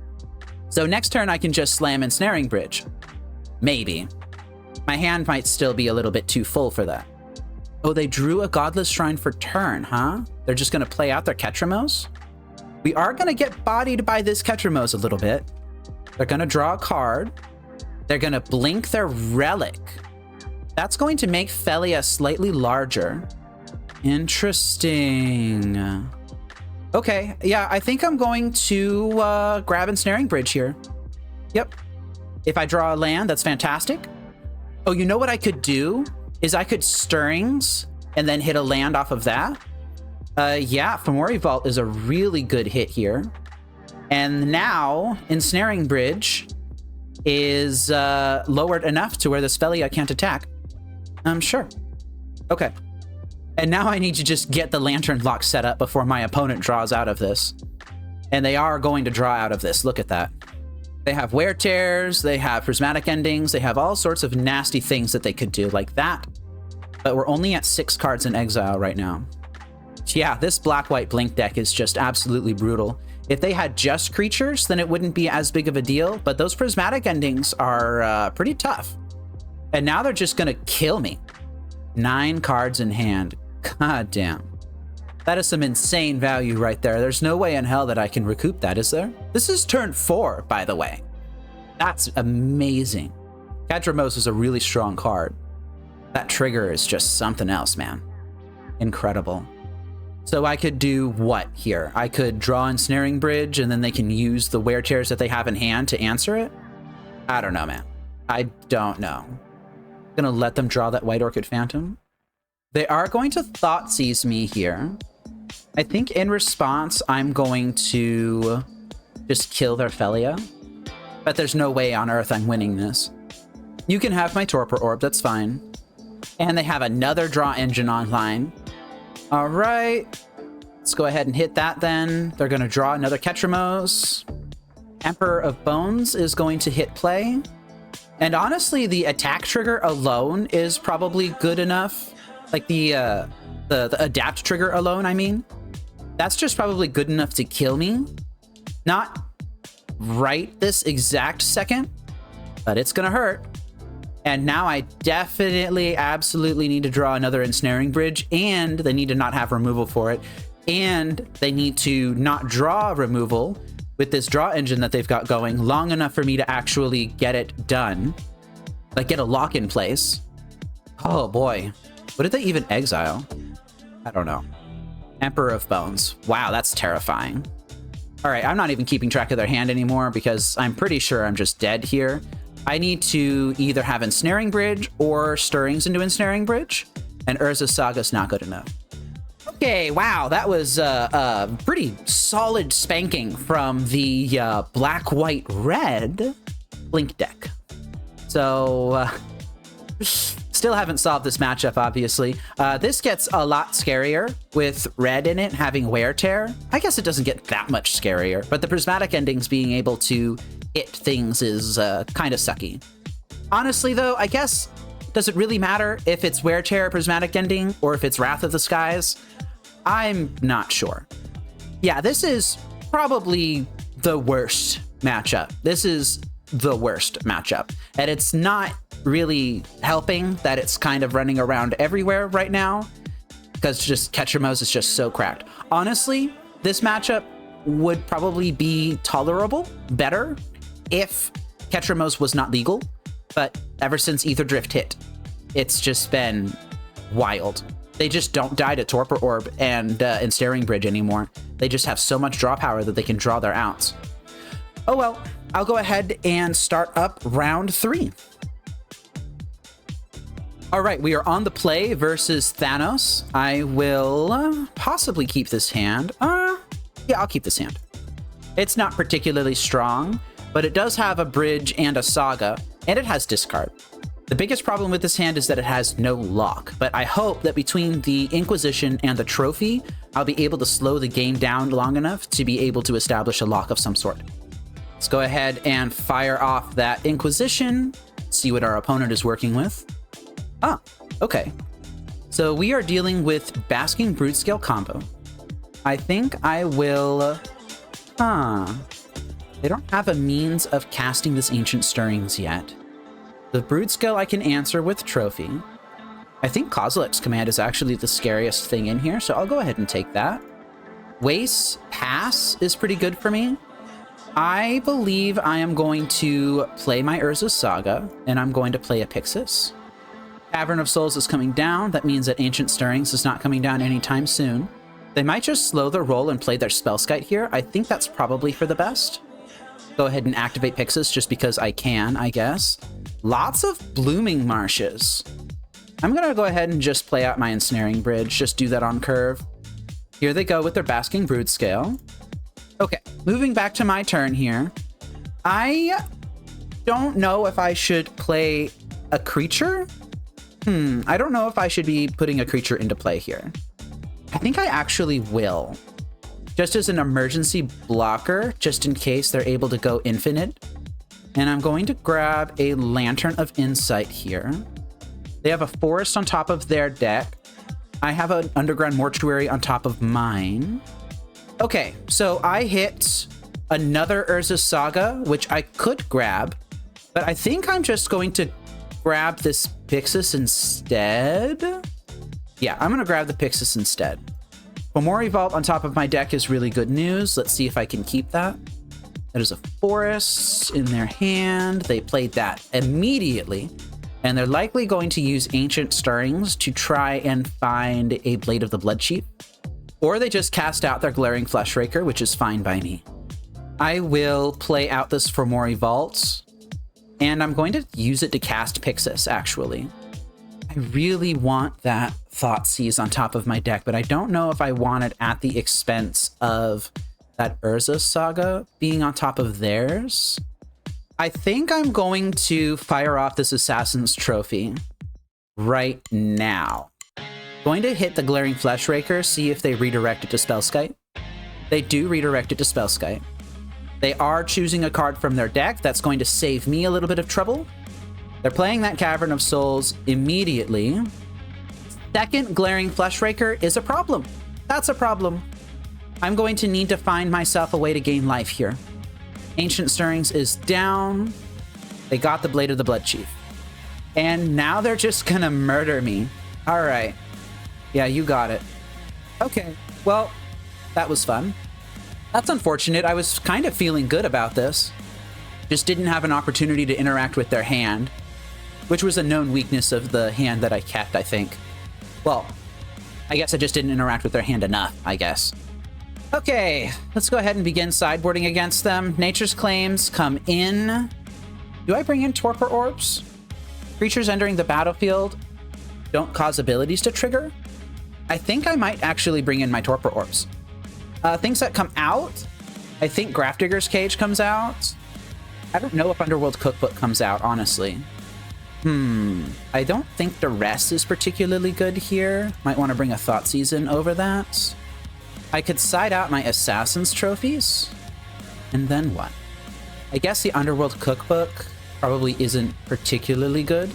So next turn I can just slam Ensnaring Bridge. Maybe. My hand might still be a little bit too full for that. Oh, they drew a Godless Shrine for turn, huh? They're just gonna play out their Ketramos? We are gonna get bodied by this Ketramos a little bit. They're gonna draw a card. They're gonna blink their Relic. That's going to make Felia slightly larger. Interesting. Okay, yeah, I think I'm going to grab Ensnaring Bridge here. Yep. If I draw a land, that's fantastic. Oh, you know what I could do? Is I could Stirrings and then hit a land off of that. Yeah, Fomori Vault is a really good hit here. And now Ensnaring Bridge is lowered enough to where this Felia can't attack. Sure. Okay. And now I need to just get the Lantern Lock set up before my opponent draws out of this. And they are going to draw out of this. Look at that. They have Wear Tears, they have Prismatic Endings, they have all sorts of nasty things that they could do like that. But we're only at 6 cards in exile right now. Yeah, this Black-White Blink deck is just absolutely brutal. If they had just creatures, then it wouldn't be as big of a deal, but those Prismatic Endings are pretty tough. And now they're just gonna kill me. 9 cards in hand. God damn. That is some insane value right there. There's no way in hell that I can recoup that, is there? This is turn 4, by the way. That's amazing. Ketramos is a really strong card. That trigger is just something else, man. Incredible. So I could do what here? I could draw Ensnaring Bridge, and then they can use the Wear Tears that they have in hand to answer it? I don't know, man. I don't know. Gonna let them draw that White Orchid Phantom. They are going to Thoughtseize me here. I think in response, I'm going to just kill their Felia. But there's no way on earth I'm winning this. You can have my Torpor Orb, that's fine. And they have another draw engine online. All right. Let's go ahead and hit that then. They're going to draw another Ketramos. Emperor of Bones is going to hit play. And honestly, the attack trigger alone is probably good enough. Like the adapt trigger alone, I mean. That's just probably good enough to kill me. Not right this exact second, but it's gonna hurt. And now I definitely, absolutely need to draw another ensnaring bridge, and they need to not have removal for it. And they need to not draw removal with this draw engine that they've got going long enough for me to actually get it done. Like get a lock in place. Oh boy. What did they even exile? I don't know. Emperor of Bones. Wow, that's terrifying. All right, I'm not even keeping track of their hand anymore because I'm pretty sure I'm just dead here. I need to either have Ensnaring Bridge or Stirrings into Ensnaring Bridge, and Urza's Saga's not good enough. Okay, wow, that was a pretty solid spanking from the black, white, red Blink deck. So, still haven't solved this matchup, obviously. This gets a lot scarier with red in it having Wear Tear. I guess it doesn't get that much scarier, but the prismatic endings being able to hit things is kind of sucky. Honestly, though, I guess, does it really matter if it's Wear Tear prismatic ending or if it's Wrath of the Skies? I'm not sure. Yeah, this is probably the worst matchup. This is the worst matchup. And it's not really helping that it's kind of running around everywhere right now because just Ketramose is just so cracked. Honestly, this matchup would probably be tolerable, better, if Ketramose was not legal. But ever since Ether Drift hit, it's just been wild. They just don't die to Torpor Orb and Ensnaring Bridge anymore. They just have so much draw power that they can draw their outs. Oh well, I'll go ahead and start up round 3. All right, we are on the play versus Thanos. I will possibly keep this hand. Yeah, I'll keep this hand. It's not particularly strong, but it does have a bridge and a saga, and it has discard. The biggest problem with this hand is that it has no lock, but I hope that between the Inquisition and the trophy, I'll be able to slow the game down long enough to be able to establish a lock of some sort. Let's go ahead and fire off that Inquisition, see what our opponent is working with. Ah, okay. So we are dealing with Basking Brutescale combo. I think I will... They don't have a means of casting this Ancient Stirrings yet. The Brutescale I can answer with Trophy. I think Kozilek's Command is actually the scariest thing in here, so I'll go ahead and take that. Waste Pass is pretty good for me. I believe I am going to play my Urza's Saga, and I'm going to play a Pyxis. Cavern of Souls is coming down. That means that Ancient Stirrings is not coming down anytime soon. They might just slow their roll and play their Spellskite here. I think that's probably for the best. Go ahead and activate Pyxis just because I can, I guess. Lots of Blooming Marshes. I'm going to go ahead and just play out my Ensnaring Bridge. Just do that on curve. Here they go with their Basking Brutescale. Okay, moving back to my turn here. I don't know if I should play a creature. I don't know if I should be putting a creature into play here. I think I actually will. Just as an emergency blocker, just in case they're able to go infinite. And I'm going to grab a Lantern of Insight here. They have a Forest on top of their deck. I have an Underground Mortuary on top of mine. Okay, so I hit another Urza's Saga, which I could grab, but I think I'm just going to grab this Pyxis instead. Yeah, I'm going to grab the Pyxis instead. Fomori Vault on top of my deck is really good news. Let's see if I can keep that. There's a Forest in their hand. They played that immediately, and they're likely going to use Ancient Stirrings to try and find a Blade of the Bloodchief. Or they just cast out their Glaring Fleshraker, which is fine by me. I will play out this Fomori Vault, and I'm going to use it to cast Pyxis, actually. I really want that Thoughtseize on top of my deck, but I don't know if I want it at the expense of that Urza's Saga being on top of theirs. I think I'm going to fire off this Assassin's Trophy right now. Going to hit the Glaring Fleshraker, see if they redirect it to Spellskite. They do redirect it to Spellskite. They are choosing a card from their deck. That's going to save me a little bit of trouble. They're playing that Cavern of Souls immediately. Second Glaring Fleshraker is a problem. That's a problem. I'm going to need to find myself a way to gain life here. Ancient Stirrings is down. They got the Blade of the Blood Chief. And now they're just gonna murder me. All right. Yeah, you got it. Okay, well, that was fun. That's unfortunate. I was kind of feeling good about this. Just didn't have an opportunity to interact with their hand, which was a known weakness of the hand that I kept, I think. Well, I guess I just didn't interact with their hand enough, I guess. Okay, let's go ahead and begin sideboarding against them. Nature's Claims come in. Do I bring in Torpor Orbs? Creatures entering the battlefield don't cause abilities to trigger? I think I might actually bring in my Torpor Orbs. Things that come out, I think Grafdigger's Cage comes out. I don't know if Underworld Cookbook comes out, honestly. I don't think Duress is particularly good here. Might want to bring a Thought Season over that. I could side out my Assassin's Trophies. And then what? I guess the Underworld Cookbook probably isn't particularly good.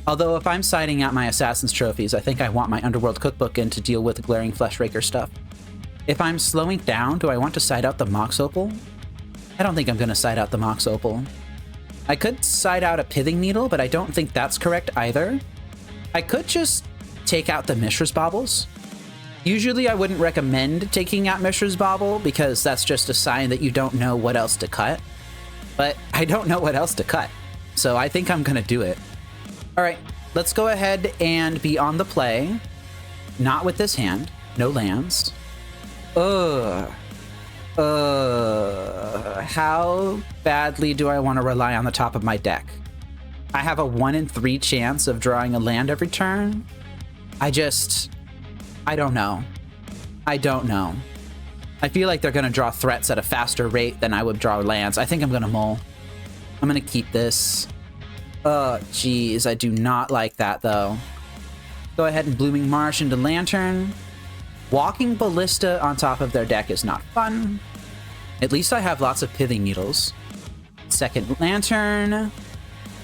Although if I'm siding out my Assassin's Trophies, I think I want my Underworld Cookbook in to deal with Glaring Fleshraker stuff. If I'm slowing down, do I want to side out the Mox Opal? I don't think I'm going to side out the Mox Opal. I could side out a Pithing Needle, but I don't think that's correct either. I could just take out the Mishra's Baubles. Usually I wouldn't recommend taking out Mishra's Bauble because that's just a sign that you don't know what else to cut. But I don't know what else to cut, so I think I'm going to do it. All right, let's go ahead and be on the play. Not with this hand. No lands. How badly do I want to rely on the top of my deck? I have a 1 in 3 chance of drawing a land every turn. I don't know. I don't know. I feel like they're going to draw threats at a faster rate than I would draw lands. I think I'm going to mull. I'm going to keep this. Oh, geez. I do not like that, though. Go ahead and Blooming Marsh into Lantern. Walking Ballista on top of their deck is not fun. At least I have lots of Pithing Needles. Second Lantern.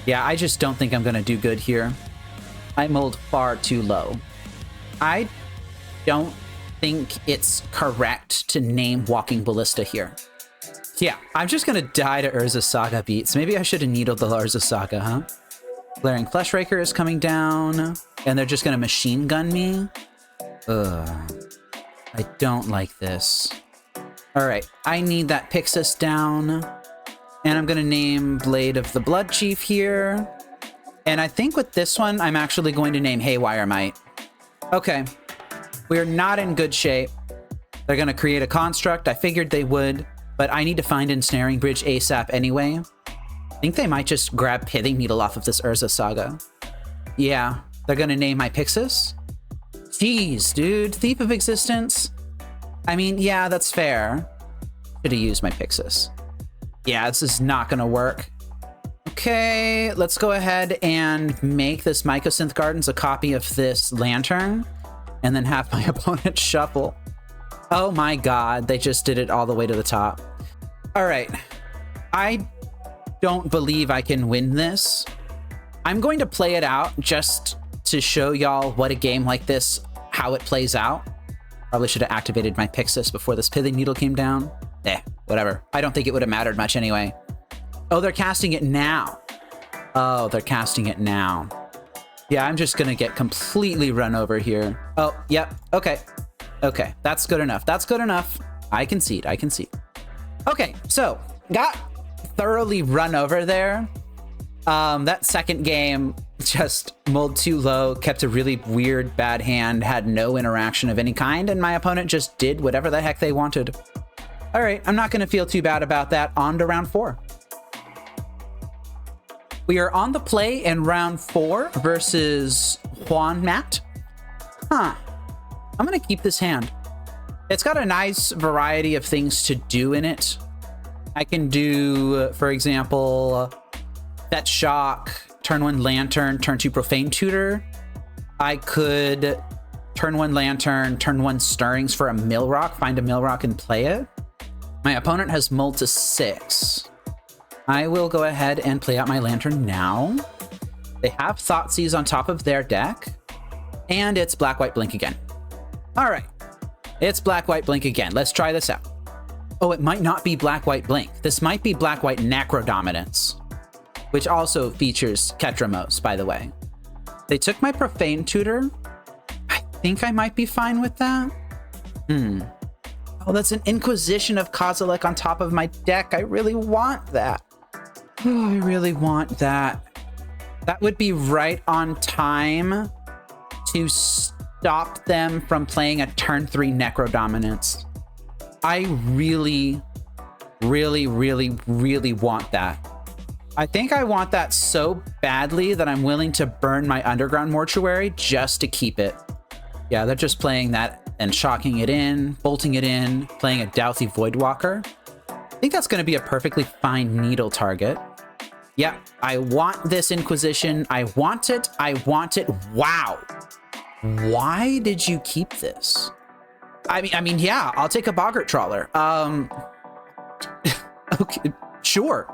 Yeah, I just don't think I'm going to do good here. I mulled far too low. I don't think it's correct to name Walking Ballista here. Yeah, I'm just going to die to Urza Saga beats. Maybe I should have needled the Urza Saga, huh? Glaring Fleshraker is coming down, and they're just going to machine gun me. Ugh. I don't like this. All right, I need that Pyxis down, and I'm going to name Blade of the Blood Chief here. And I think with this one, I'm actually going to name Haywire Might. Okay, we're not in good shape. They're going to create a construct. I figured they would, but I need to find Ensnaring Bridge ASAP anyway. I think they might just grab Pithing Needle off of this Urza Saga. Yeah, they're going to name my Pyxis. Jeez, dude, Thief of Existence. I mean, yeah, that's fair. Should have used my Pyxis. Yeah, this is not going to work. Okay, let's go ahead and make this Mycosynth Gardens a copy of this Lantern, and then have my opponent shuffle. Oh my god, they just did it all the way to the top. All right, I don't believe I can win this. I'm going to play it out just to show y'all what a game like this, how it plays out. Probably should have activated my Pyxis before this Pithing Needle came down. Whatever. I don't think it would have mattered much anyway. Oh, they're casting it now. Oh, they're casting it now. Yeah, I'm just gonna get completely run over here. Oh, yep. Okay. Okay, that's good enough. That's good enough. I concede. I concede. Okay, so got thoroughly run over there. That second game just mulled too low, kept a really weird bad hand, had no interaction of any kind, and my opponent just did whatever the heck they wanted. All right, I'm not going to feel too bad about that. On to round 4. We are on the play in round 4 versus Juan Matt. I'm going to keep this hand. It's got a nice variety of things to do in it. I can do, for example, Fetch Shock, turn 1 Lantern, turn 2 Profane Tutor. I could turn 1 Lantern, turn 1 Stirrings for a Mill Rock, find a Mill Rock and play it. My opponent has mulled to 6. I will go ahead and play out my Lantern now. They have Thoughtseize on top of their deck. And it's Black-White Blink again. All right. It's Black-White Blink again. Let's try this out. Oh, it might not be Black-White Blink. This might be Black-White Necro Dominance, which also features Ketramos, by the way. They took my Profane Tutor. I think I might be fine with that. Oh, that's an Inquisition of Kozilek on top of my deck. I really want that. Oh, I really want that. That would be right on time to stop them from playing a turn 3 Necro Dominance. I really, really, really, really want that. I think I want that so badly that I'm willing to burn my Underground Mortuary just to keep it. Yeah, they're just playing that and shocking it in, bolting it in, playing a Douthie Voidwalker. I think that's going to be a perfectly fine needle target. Yeah, I want this Inquisition. I want it. I want it. Wow. Why did you keep this? I mean, yeah, I'll take a Boggart Trawler. Okay, sure.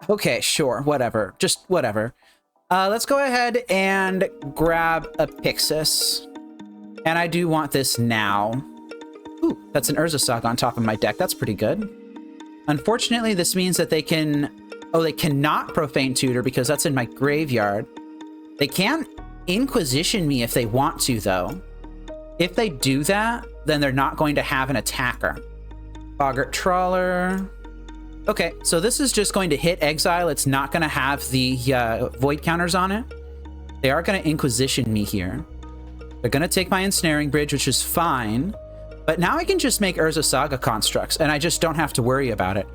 Okay, sure, whatever. Just whatever. Let's go ahead and grab a Pyxis. And I do want this now. Ooh, that's an Urza Saga on top of my deck. That's pretty good. Unfortunately, this means that they can... Oh, they cannot Profane Tutor because that's in my graveyard. They can Inquisition me if they want to, though. If they do that, then they're not going to have an attacker. Boggart Trawler. Okay, so this is just going to hit exile. It's not going to have the void counters on it. They are going to Inquisition me here. They're going to take my Ensnaring Bridge, which is fine. But now I can just make Urza Saga constructs, and I just don't have to worry about it.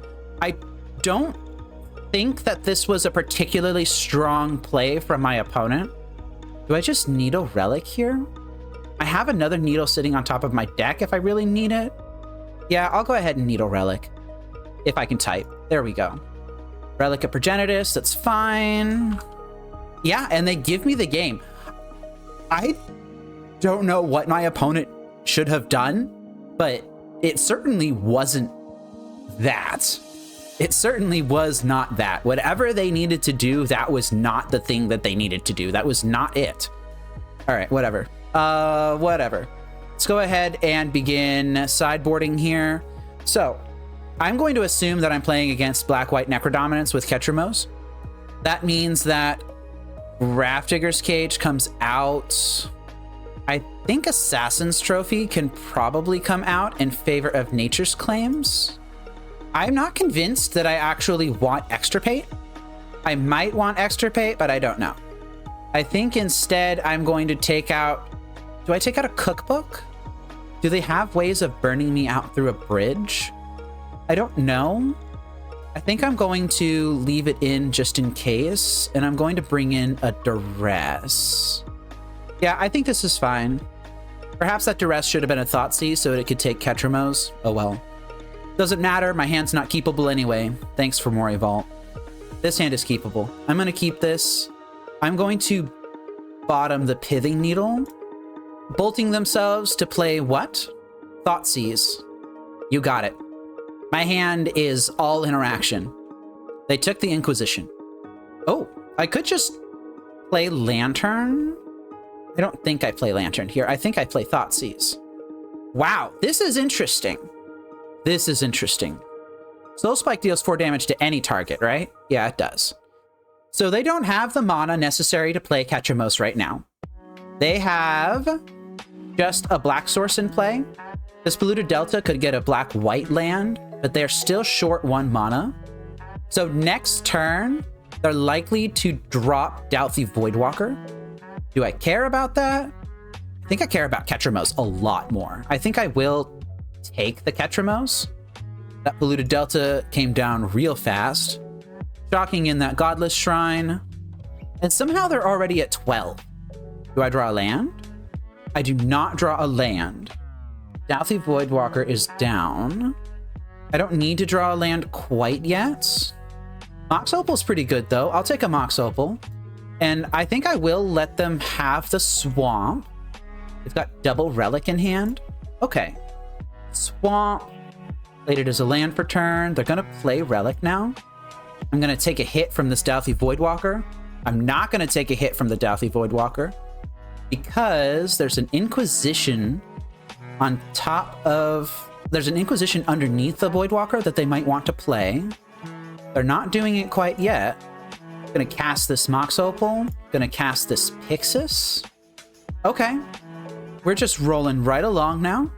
I don't think that this was a particularly strong play from my opponent. Do I just Needle Relic here? I have another Needle sitting on top of my deck if I really need it. Yeah, I'll go ahead and Needle Relic. If I can type. There we go. Relic of Progenitus, that's fine. Yeah, and they give me the game. I don't know what my opponent should have done, but it certainly wasn't that. It certainly was not that. Whatever they needed to do, that was not the thing that they needed to do. That was not it. All right, whatever. Whatever. Let's go ahead and begin sideboarding here. So, I'm going to assume that I'm playing against Black-White Necrodominance with Ketramos. That means that Grafdigger's Cage comes out. I think Assassin's Trophy can probably come out in favor of Nature's Claims. I'm not convinced that I actually want Extirpate. I might want Extirpate, but I don't know. I think instead I'm going to take out... Do I take out a Cookbook? Do they have ways of burning me out through a bridge? I don't know. I think I'm going to leave it in just in case, and I'm going to bring in a Duress. Yeah, I think this is fine. Perhaps that Duress should have been a Thoughtseize so that it could take Ketramos. Oh well. Doesn't matter, my hand's not keepable anyway. Thanks for Mori Vault. This hand is keepable. I'm going to keep this. I'm going to bottom the Pithing Needle. Bolting themselves to play what? Thoughtseize. You got it. My hand is all interaction. They took the Inquisition. Oh, I could just play Lantern. I don't think I play Lantern here. I think I play Thoughtseize. Wow, this is interesting. This is interesting. Soul Spike deals 4 damage to any target, right? Yeah, it does. So they don't have the mana necessary to play Ketramos right now. They have just a black source in play. This Polluted Delta could get a black-white land, but they're still short 1 mana. So next turn, they're likely to drop Douthie Voidwalker. Do I care about that? I think I care about Ketramos a lot more. I think I will take the Ketramos. That Polluted Delta came down real fast. Shocking in that Godless Shrine. And somehow they're already at 12. Do I draw a land? I do not draw a land. Douthie Voidwalker is down. I don't need to draw a land quite yet. Mox Opal's pretty good, though. I'll take a Mox Opal. And I think I will let them have the Swamp. They've got double Relic in hand. Okay. Swamp. Played it as a land for turn. They're going to play Relic now. I'm going to take a hit from this Douthly Voidwalker. I'm not going to take a hit from the Douthly Voidwalker because there's an Inquisition on top of... There's an Inquisition underneath the Voidwalker that they might want to play. They're not doing it quite yet. Gonna cast this Mox Opal. Gonna cast this Pyxis. Okay. We're just rolling right along now.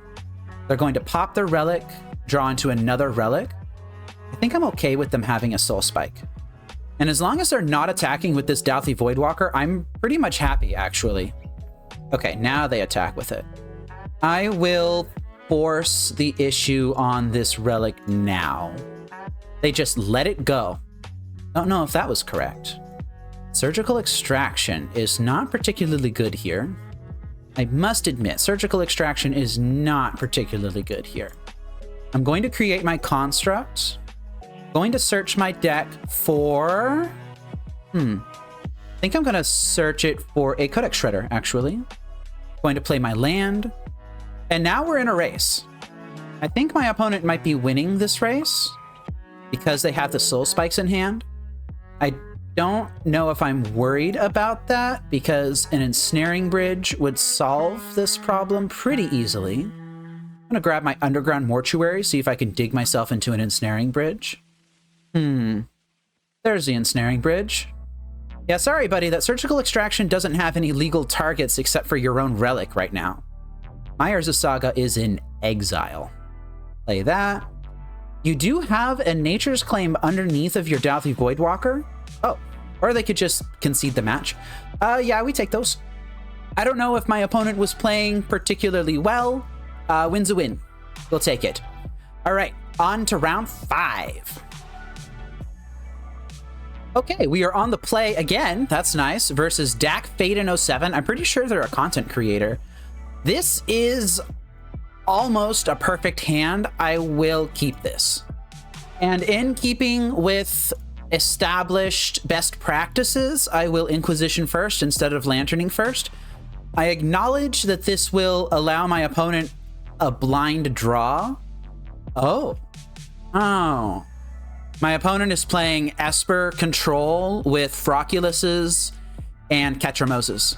They're going to pop their relic, draw into another relic. I think I'm okay with them having a Soul Spike. And as long as they're not attacking with this Douthly Voidwalker, I'm pretty much happy, actually. Okay, now they attack with it. I will force the issue on this relic now. They just let it go. Don't know if that was correct. Surgical Extraction is not particularly good here. I must admit, Surgical Extraction is not particularly good here. I'm going to create my construct. Going to search my deck for... I think I'm going to search it for a Codex Shredder, actually. Going to play my land. And now we're in a race. I think my opponent might be winning this race because they have the Soul Spikes in hand. I don't know if I'm worried about that because an Ensnaring Bridge would solve this problem pretty easily. I'm gonna grab my Underground Mortuary, see if I can dig myself into an Ensnaring Bridge. There's the Ensnaring Bridge. Yeah, sorry, buddy, that Surgical Extraction doesn't have any legal targets except for your own relic right now. My Urza Saga is in exile. Play that. You do have a Nature's Claim underneath of your Douthly Voidwalker. Oh, or they could just concede the match. Yeah, we take those. I don't know if my opponent was playing particularly well. Win's a win. We'll take it. All right, on to round 5. Okay, we are on the play again. That's nice. Versus Dak Faden07. I'm pretty sure they're a content creator. This is almost a perfect hand. I will keep this. And in keeping with established best practices, I will Inquisition first instead of Lanterning first. I acknowledge that this will allow my opponent a blind draw. Oh. My opponent is playing Esper Control with Froculuses and Ketramoses.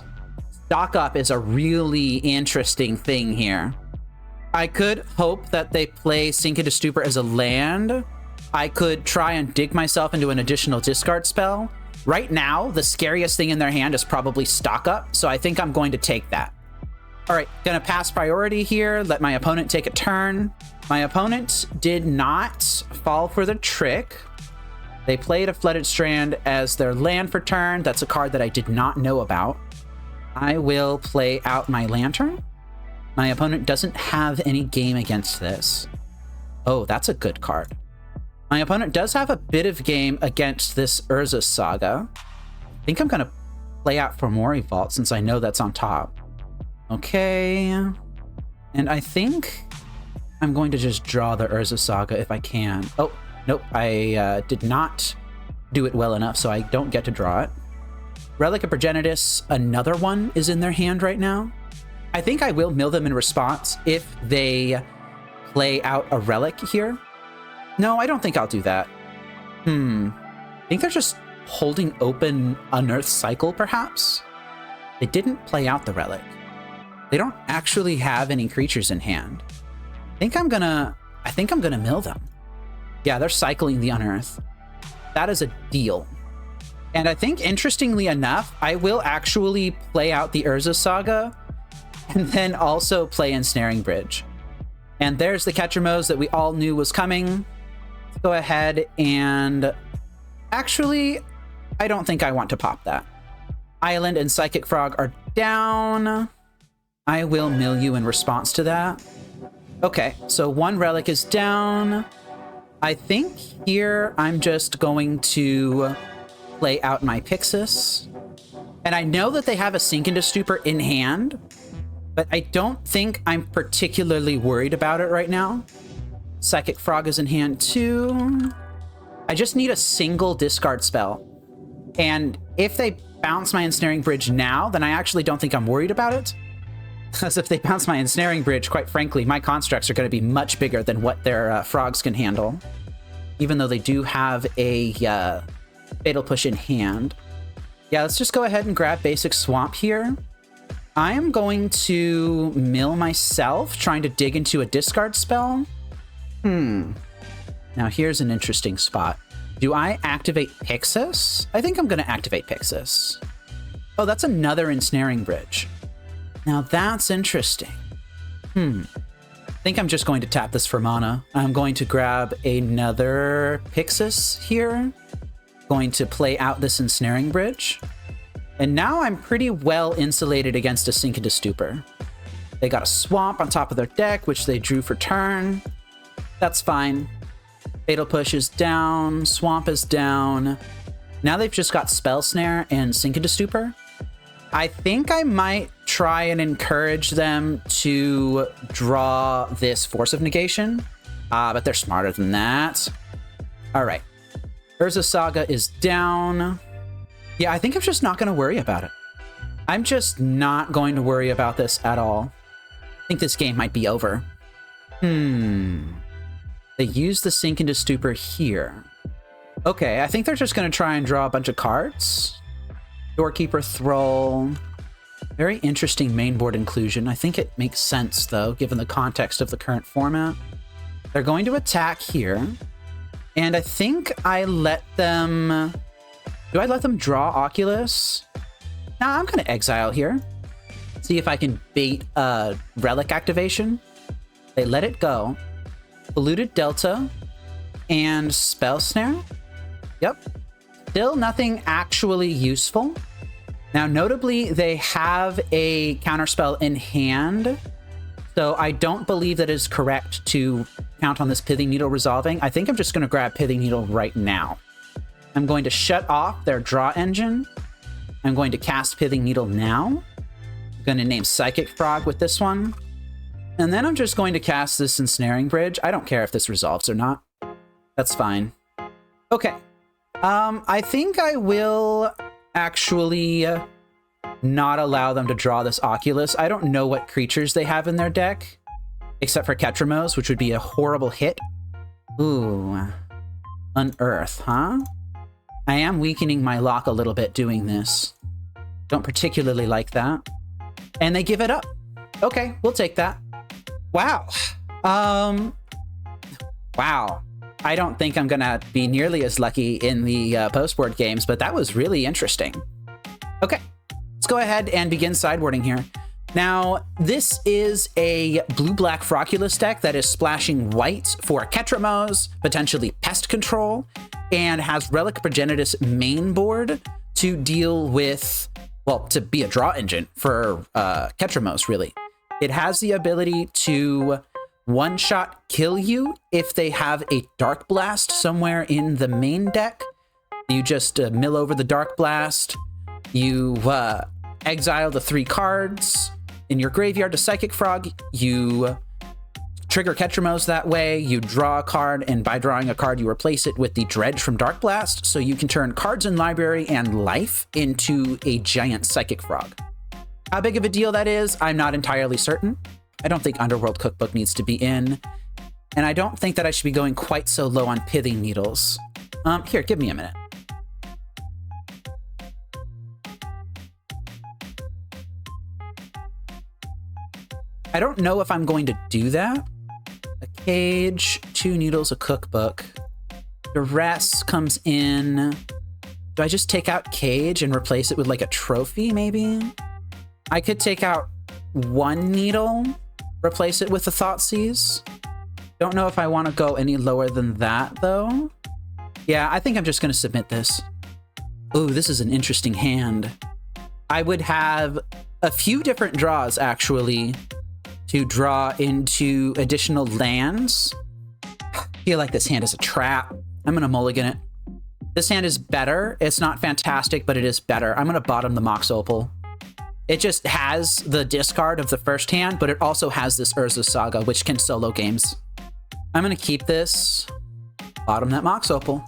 Stock Up is a really interesting thing here. I could hope that they play Sink into Stupor as a land. I could try and dig myself into an additional discard spell. Right now, the scariest thing in their hand is probably Stock Up, so I think I'm going to take that. All right, gonna pass priority here, let my opponent take a turn. My opponent did not fall for the trick. They played a Flooded Strand as their land for turn. That's a card that I did not know about. I will play out my Lantern. My opponent doesn't have any game against this. Oh, that's a good card. My opponent does have a bit of game against this Urza Saga. I think I'm going to play out for Mori Vault since I know that's on top. Okay. And I think I'm going to just draw the Urza Saga if I can. Oh, nope. I did not do it well enough, so I don't get to draw it. Relic of Progenitus, another one, is in their hand right now. I think I will mill them in response if they play out a relic here. No, I don't think I'll do that. I think they're just holding open Unearth Cycle, perhaps? They didn't play out the relic. They don't actually have any creatures in hand. I think I'm gonna mill them. Yeah, they're cycling the Unearth. That is a deal. And I think, interestingly enough, I will actually play out the Urza Saga and then also play Ensnaring Bridge. And there's the Ketramose that we all knew was coming. Let's go ahead and... Actually, I don't think I want to pop that. Island and Psychic Frog are down. I will mill you in response to that. Okay, so one relic is down. I think here I'm just going to play out my Pyxis. And I know that they have a Sink into Stupor in hand, but I don't think I'm particularly worried about it right now. Psychic Frog is in hand too. I just need a single discard spell. And if they bounce my Ensnaring Bridge now, then I actually don't think I'm worried about it. Because if they bounce my Ensnaring Bridge, quite frankly, my constructs are going to be much bigger than what their frogs can handle. even though they do have a Fatal Push in hand. Yeah, let's just go ahead and grab basic Swamp here. I am going to mill myself, trying to dig into a discard spell. Now here's an interesting spot. Do I activate Pyxis? I think I'm going to activate Pyxis. Oh, that's another Ensnaring Bridge. Now that's interesting. I think I'm just going to tap this for mana. I'm going to grab another Pyxis here. Going to play out this Ensnaring Bridge. And now I'm pretty well insulated against a Sink into Stupor. They got a Swamp on top of their deck, which they drew for turn. That's fine. Fatal Push is down, Swamp is down. Now they've just got Spell Snare and Sink into Stupor. I think I might try and encourage them to draw this Force of Negation, but they're smarter than that. All right. Urza Saga is down. Yeah, I think I'm just not going to worry about it. I'm just not going to worry about this at all. I think this game might be over. They use the Sink into Stupor here. Okay, I think they're just going to try and draw a bunch of cards. Doorkeeper Thrall. Very interesting main board inclusion. I think it makes sense, though, given the context of the current format. They're going to attack here. And I think I let them... Do I let them draw Oculus? No, I'm going to exile here. See if I can bait a Relic activation. They let it go. Polluted Delta and Spell Snare. Yep. Still nothing actually useful. Now, notably, they have a counterspell in hand, so I don't believe that it is correct to count on this Pithing Needle resolving. I think I'm just going to grab Pithing Needle right now. I'm going to shut off their draw engine. I'm going to cast Pithing Needle now. I'm going to name Psychic Frog with this one. And then I'm just going to cast this Ensnaring Bridge. I don't care if this resolves or not. That's fine. Okay. I think I will actually not allow them to draw this Oculus. I don't know what creatures they have in their deck, except for Ketramos, which would be a horrible hit. Ooh. Unearth, huh? I am weakening my lock a little bit doing this. Don't particularly like that. And they give it up. Okay, we'll take that. Wow. Wow. I don't think I'm gonna be nearly as lucky in the post-board games, but that was really interesting. Okay, let's go ahead and begin sideboarding here. Now, this is a blue-black Froculus deck that is splashing white for Ketramos, potentially Pest Control, and has Relic Progenitus main board to deal with, well, to be a draw engine for Ketramos, really. It has the ability to one-shot kill you if they have a Dark Blast somewhere in the main deck. You just mill over the Dark Blast. You exile the 3 cards in your graveyard to Psychic Frog. You trigger Ketramos that way. You draw a card, and by drawing a card, you replace it with the Dredge from Dark Blast, so you can turn cards in library and life into a giant Psychic Frog. How big of a deal that is, I'm not entirely certain. I don't think Underworld Cookbook needs to be in, and I don't think that I should be going quite so low on Pithing Needles. Here, give me a minute. I don't know if I'm going to do that. A cage, 2 needles, a cookbook. Duress comes in. Do I just take out cage and replace it with like a trophy, maybe? I could take out 1 needle, replace it with a Thoughtseize. Don't know if I want to go any lower than that, though. Yeah, I think I'm just going to submit this. Ooh, this is an interesting hand. I would have a few different draws, actually, to draw into additional lands. I feel like this hand is a trap. I'm going to mulligan it. This hand is better. It's not fantastic, but it is better. I'm going to bottom the Mox Opal. It just has the discard of the first hand, but it also has this Urza Saga, which can solo games. I'm going to keep this. Bottom that Mox Opal.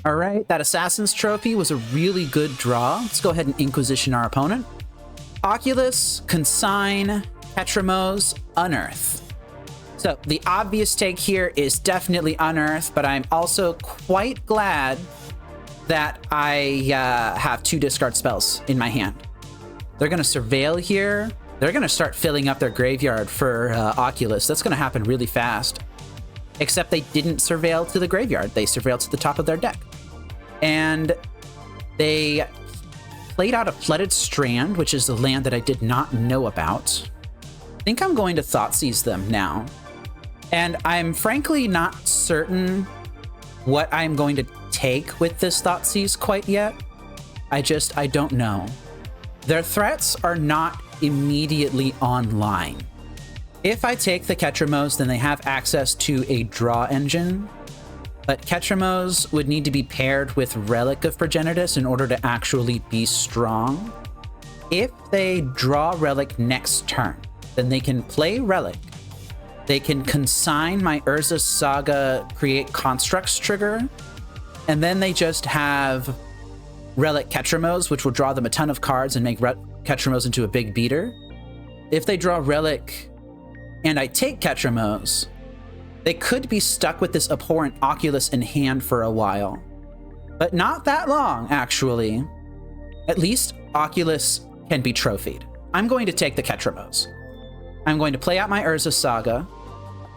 All right, that Assassin's Trophy was a really good draw. Let's go ahead and Inquisition our opponent. Oculus, Consign, Ketramos, Unearth. So the obvious take here is definitely Unearth, but I'm also quite glad that I have 2 discard spells in my hand. They're going to Surveil here. They're going to start filling up their graveyard for Oculus. That's going to happen really fast. Except they didn't Surveil to the graveyard. They Surveilled to the top of their deck. And they played out a Flooded Strand, which is the land that I did not know about. I think I'm going to Thoughtseize them now. And I'm frankly not certain what I'm going to take with this Thoughtseize quite yet. I don't know. Their threats are not immediately online. If I take the Ketramos, then they have access to a draw engine, but Ketramos would need to be paired with Relic of Progenitus in order to actually be strong. If they draw Relic next turn, then they can play Relic. They can consign my Urza's Saga Create Constructs trigger, and then they just have Relic Ketramos, which will draw them a ton of cards and make Ketramos into a big beater. If they draw Relic and I take Ketramos, they could be stuck with this Abhorrent Oculus in hand for a while. But not that long, actually. At least Oculus can be trophied. I'm going to take the Ketramos. I'm going to play out my Urza's Saga.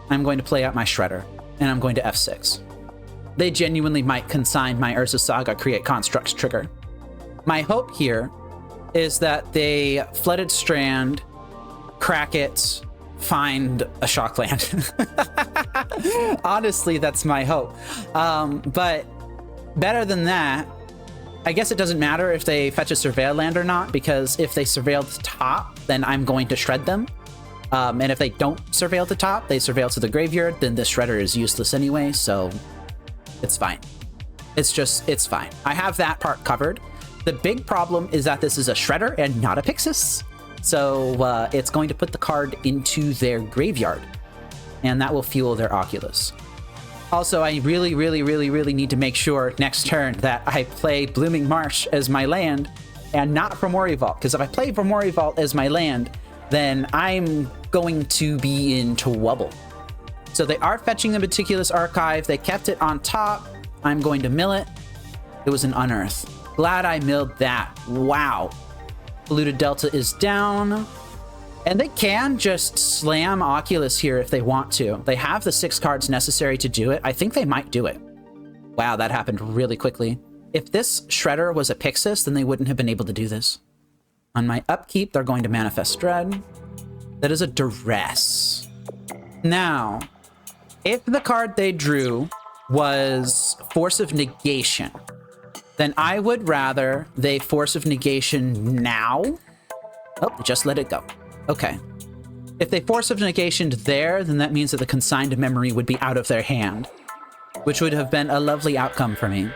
I'm going to play out my Shredder. And I'm going to F6. They genuinely might consign my Urza's Saga Create Constructs trigger. My hope here is that they Flooded Strand, crack it, find a Shockland. Honestly, that's my hope. But better than that, I guess it doesn't matter if they fetch a Surveil land or not, because if they Surveil the top, then I'm going to shred them. And if they don't Surveil the top, they Surveil to the graveyard, then the Shredder is useless anyway, so it's fine. It's fine. I have that part covered. The big problem is that this is a Shredder and not a Pyxis. So it's going to put the card into their graveyard, and that will fuel their Oculus. Also, I really need to make sure next turn that I play Blooming Marsh as my land and not Fomori Vault, because if I play Fomori Vault as my land, then I'm going to be in trouble. So they are fetching the Meticulous Archive. They kept it on top. I'm going to mill it. It was an Unearth. Glad I milled that. Wow. Polluted Delta is down. And they can just slam Oculus here if they want to. They have the 6 cards necessary to do it. I think they might do it. Wow, that happened really quickly. If this Shredder was a Pyxis, then they wouldn't have been able to do this. On my upkeep, they're going to Manifest Dread. That is a Duress. Now, if the card they drew was Force of Negation, then I would rather they Force of Negation now. Oh, just let it go. Okay. If they Force of Negation there, then that means that the Consigned Memory would be out of their hand, which would have been a lovely outcome for me.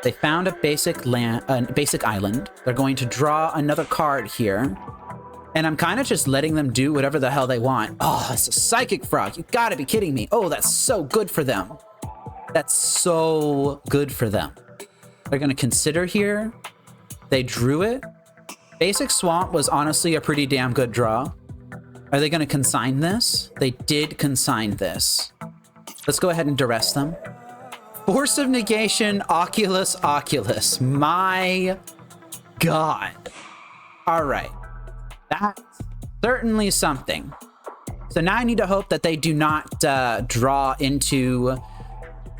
They found a basic island. They're going to draw another card here. And I'm kind of just letting them do whatever the hell they want. Oh, it's a Psychic Frog. You gotta be kidding me. Oh, that's so good for them. That's so good for them. They're gonna consider here. They drew it. Basic Swamp was honestly a pretty damn good draw. Are they gonna consign this? They did consign this. Let's go ahead and duress them. Force of Negation, Oculus, Oculus. My God. All right. That's certainly something. So now I need to hope that they do not draw into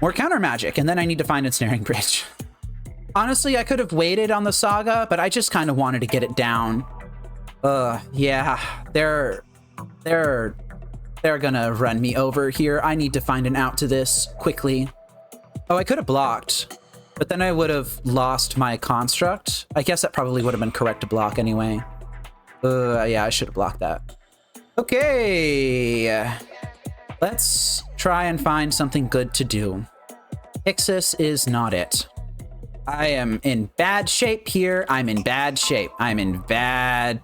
more counter magic, and then I need to find Ensnaring Bridge. Honestly, I could have waited on the Saga, but I just kind of wanted to get it down. Yeah, they're gonna run me over here. I need to find an out to this quickly. Oh, I could have blocked, but then I would have lost my construct. I guess that probably would have been correct to block anyway. Yeah, I should have blocked that. Okay. Let's try and find something good to do. Pyxis is not it. I am in bad shape here. I'm in bad shape. I'm in bad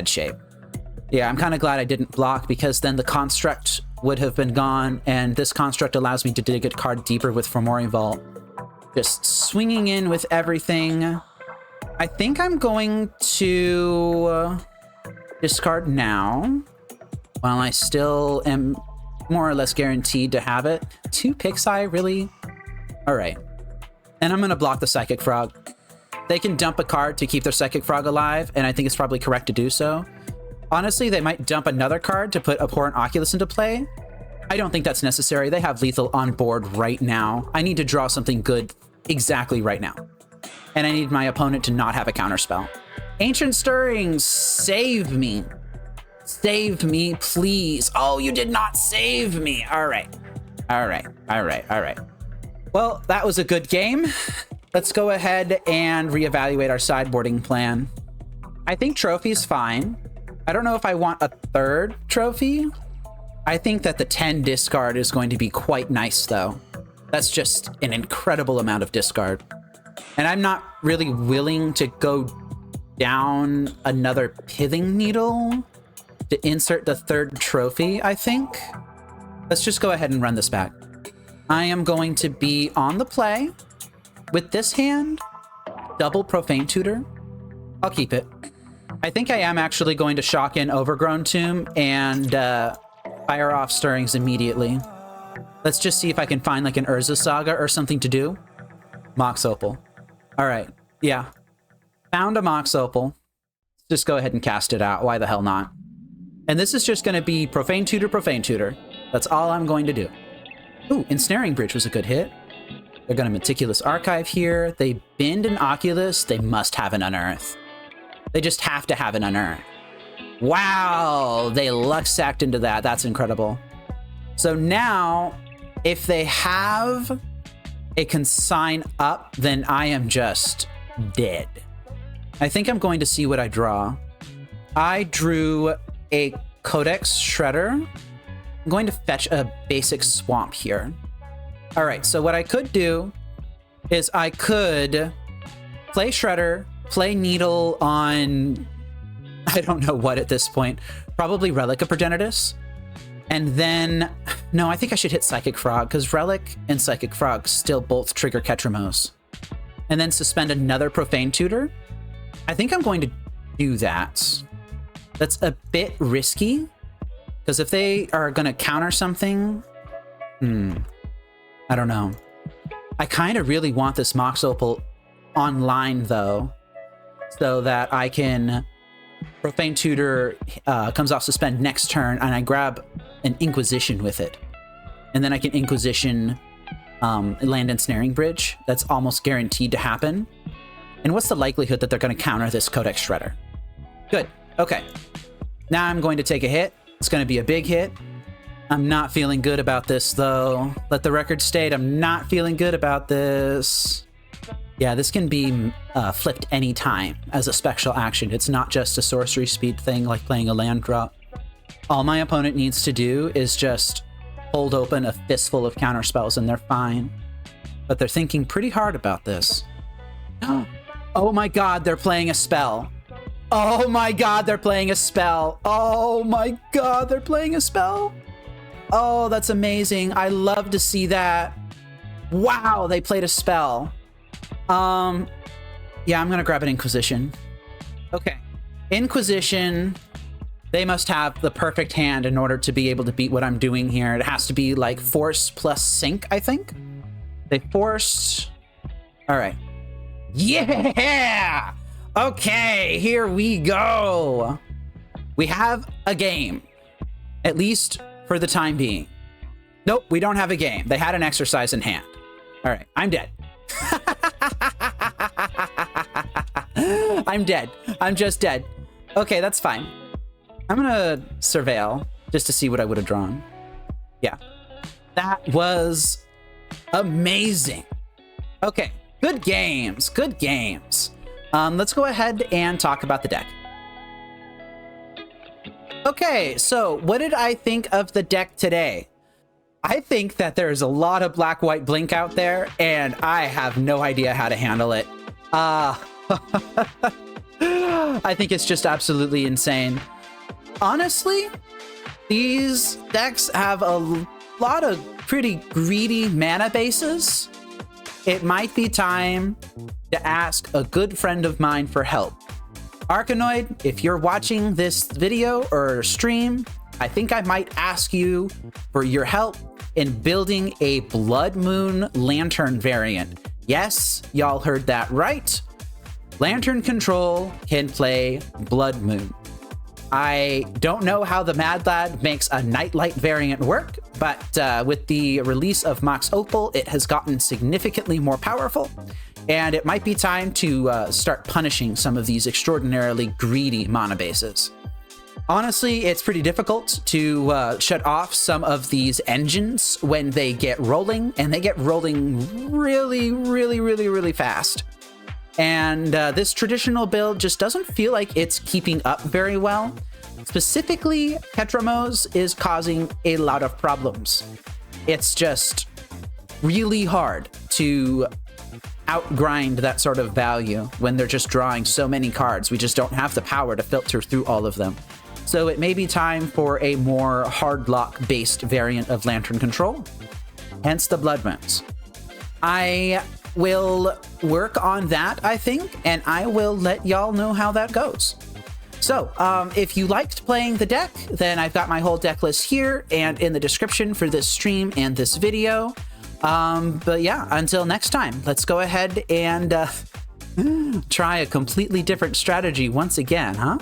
shape. Yeah, I'm kind of glad I didn't block, because then the construct would have been gone, and this construct allows me to dig a card deeper with Fomori Vault. Just swinging in with everything. I think I'm going to discard now. while I still am more or less guaranteed to have it. 2 Pyxis, really? All right. And I'm going to block the Psychic Frog. They can dump a card to keep their Psychic Frog alive, and I think it's probably correct to do so. Honestly, they might dump another card to put Abhorrent Oculus into play. I don't think that's necessary. They have lethal on board right now. I need to draw something good exactly right now. And I need my opponent to not have a counterspell. Ancient Stirrings, save me. Save me, please. Oh, you did not save me. All right. All right. All right. All right. Well, that was a good game. Let's go ahead and reevaluate our sideboarding plan. I think trophy's fine. I don't know if I want a 3rd trophy. I think that the 10 discard is going to be quite nice, though. That's just an incredible amount of discard. And I'm not really willing to go down another Pithing Needle to insert the 3rd trophy, I think. Let's just go ahead and run this back. I am going to be on the play with this hand. Double Profane Tutor. I'll keep it. I think I am actually going to shock in Overgrown Tomb and fire off Stirrings immediately. Let's just see if I can find like an Urza Saga or something to do. Mox Opal. All right. Yeah. Found a Mox Opal. Let's just go ahead and cast it out. Why the hell not? And this is just going to be Profane Tutor, Profane Tutor. That's all I'm going to do. Ooh, Ensnaring Bridge was a good hit. They're going to Meticulous Archive here. They bend an Oculus. They must have an Unearth. They just have to have an Unearth. Wow, they luck sacked into that. That's incredible. So now, if they have a Consign up, then I am just dead. I think I'm going to see what I draw. I drew a Codex Shredder. I'm going to fetch a basic Swamp here. All right, so what I could do is I could play Shredder, play Needle on, I don't know what at this point, probably Relic of Progenitus. And then, no, I think I should hit Psychic Frog because Relic and Psychic Frog still both trigger Ketramos. And then suspend another Profane Tutor. I think I'm going to do that. That's a bit risky because if they are going to counter something, I don't know. I kind of really want this Mox Opal online though, so that I can Profane Tutor comes off suspend next turn and I grab an Inquisition with it. And then I can Inquisition land Ensnaring Bridge. That's almost guaranteed to happen. And what's the likelihood that they're going to counter this Codex Shredder? Good. Okay. Now I'm going to take a hit. It's going to be a big hit. I'm not feeling good about this, though. Let the record state, I'm not feeling good about this. Yeah, this can be flipped anytime as a special action. It's not just a sorcery speed thing like playing a land drop. All my opponent needs to do is just hold open a fistful of counterspells and they're fine. But they're thinking pretty hard about this. Oh my god, they're playing a spell. Oh my god, they're playing a spell. Oh my god, they're playing a spell. Oh, that's amazing. I love to see that. Wow, they played a spell. Yeah, I'm gonna grab an Inquisition. Okay. Inquisition. They must have the perfect hand in order to be able to beat what I'm doing here. It has to be like Force plus Sync, I think. They forced. All right. Yeah! Okay, here we go. We have a game. At least for the time being. Nope, we don't have a game. They had an exercise in hand. All right, I'm dead. I'm dead. I'm just dead. Okay, that's fine. I'm gonna surveil just to see what I would have drawn. Yeah, that was amazing. Okay, good games, good games. Let's go ahead and talk about the deck. Okay, so what did I think of the deck today? I think that there's a lot of black-white blink out there, and I have no idea how to handle it. I think it's just absolutely insane. Honestly, these decks have a lot of pretty greedy mana bases. It might be time to ask a good friend of mine for help. Arkanoid, if you're watching this video or stream, I think I might ask you for your help in building a Blood Moon Lantern variant. Yes, y'all heard that right. Lantern Control can play Blood Moon. I don't know how the Mad Lad makes a Nightlight variant work, but with the release of Mox Opal, it has gotten significantly more powerful, and it might be time to start punishing some of these extraordinarily greedy mana bases. Honestly, it's pretty difficult to shut off some of these engines when they get rolling, and they get rolling really fast. And this traditional build just doesn't feel like it's keeping up very well. Specifically, Petramos is causing a lot of problems. It's just really hard to outgrind that sort of value when they're just drawing so many cards. We just don't have the power to filter through all of them. So it may be time for a more hard lock based variant of Lantern Control, hence the Blood Moons. I will work on that, I think, and I will let y'all know how that goes. So, if you liked playing the deck, then I've got my whole deck list here and in the description for this stream and this video. But yeah, until next time, let's go ahead and try a completely different strategy once again, huh?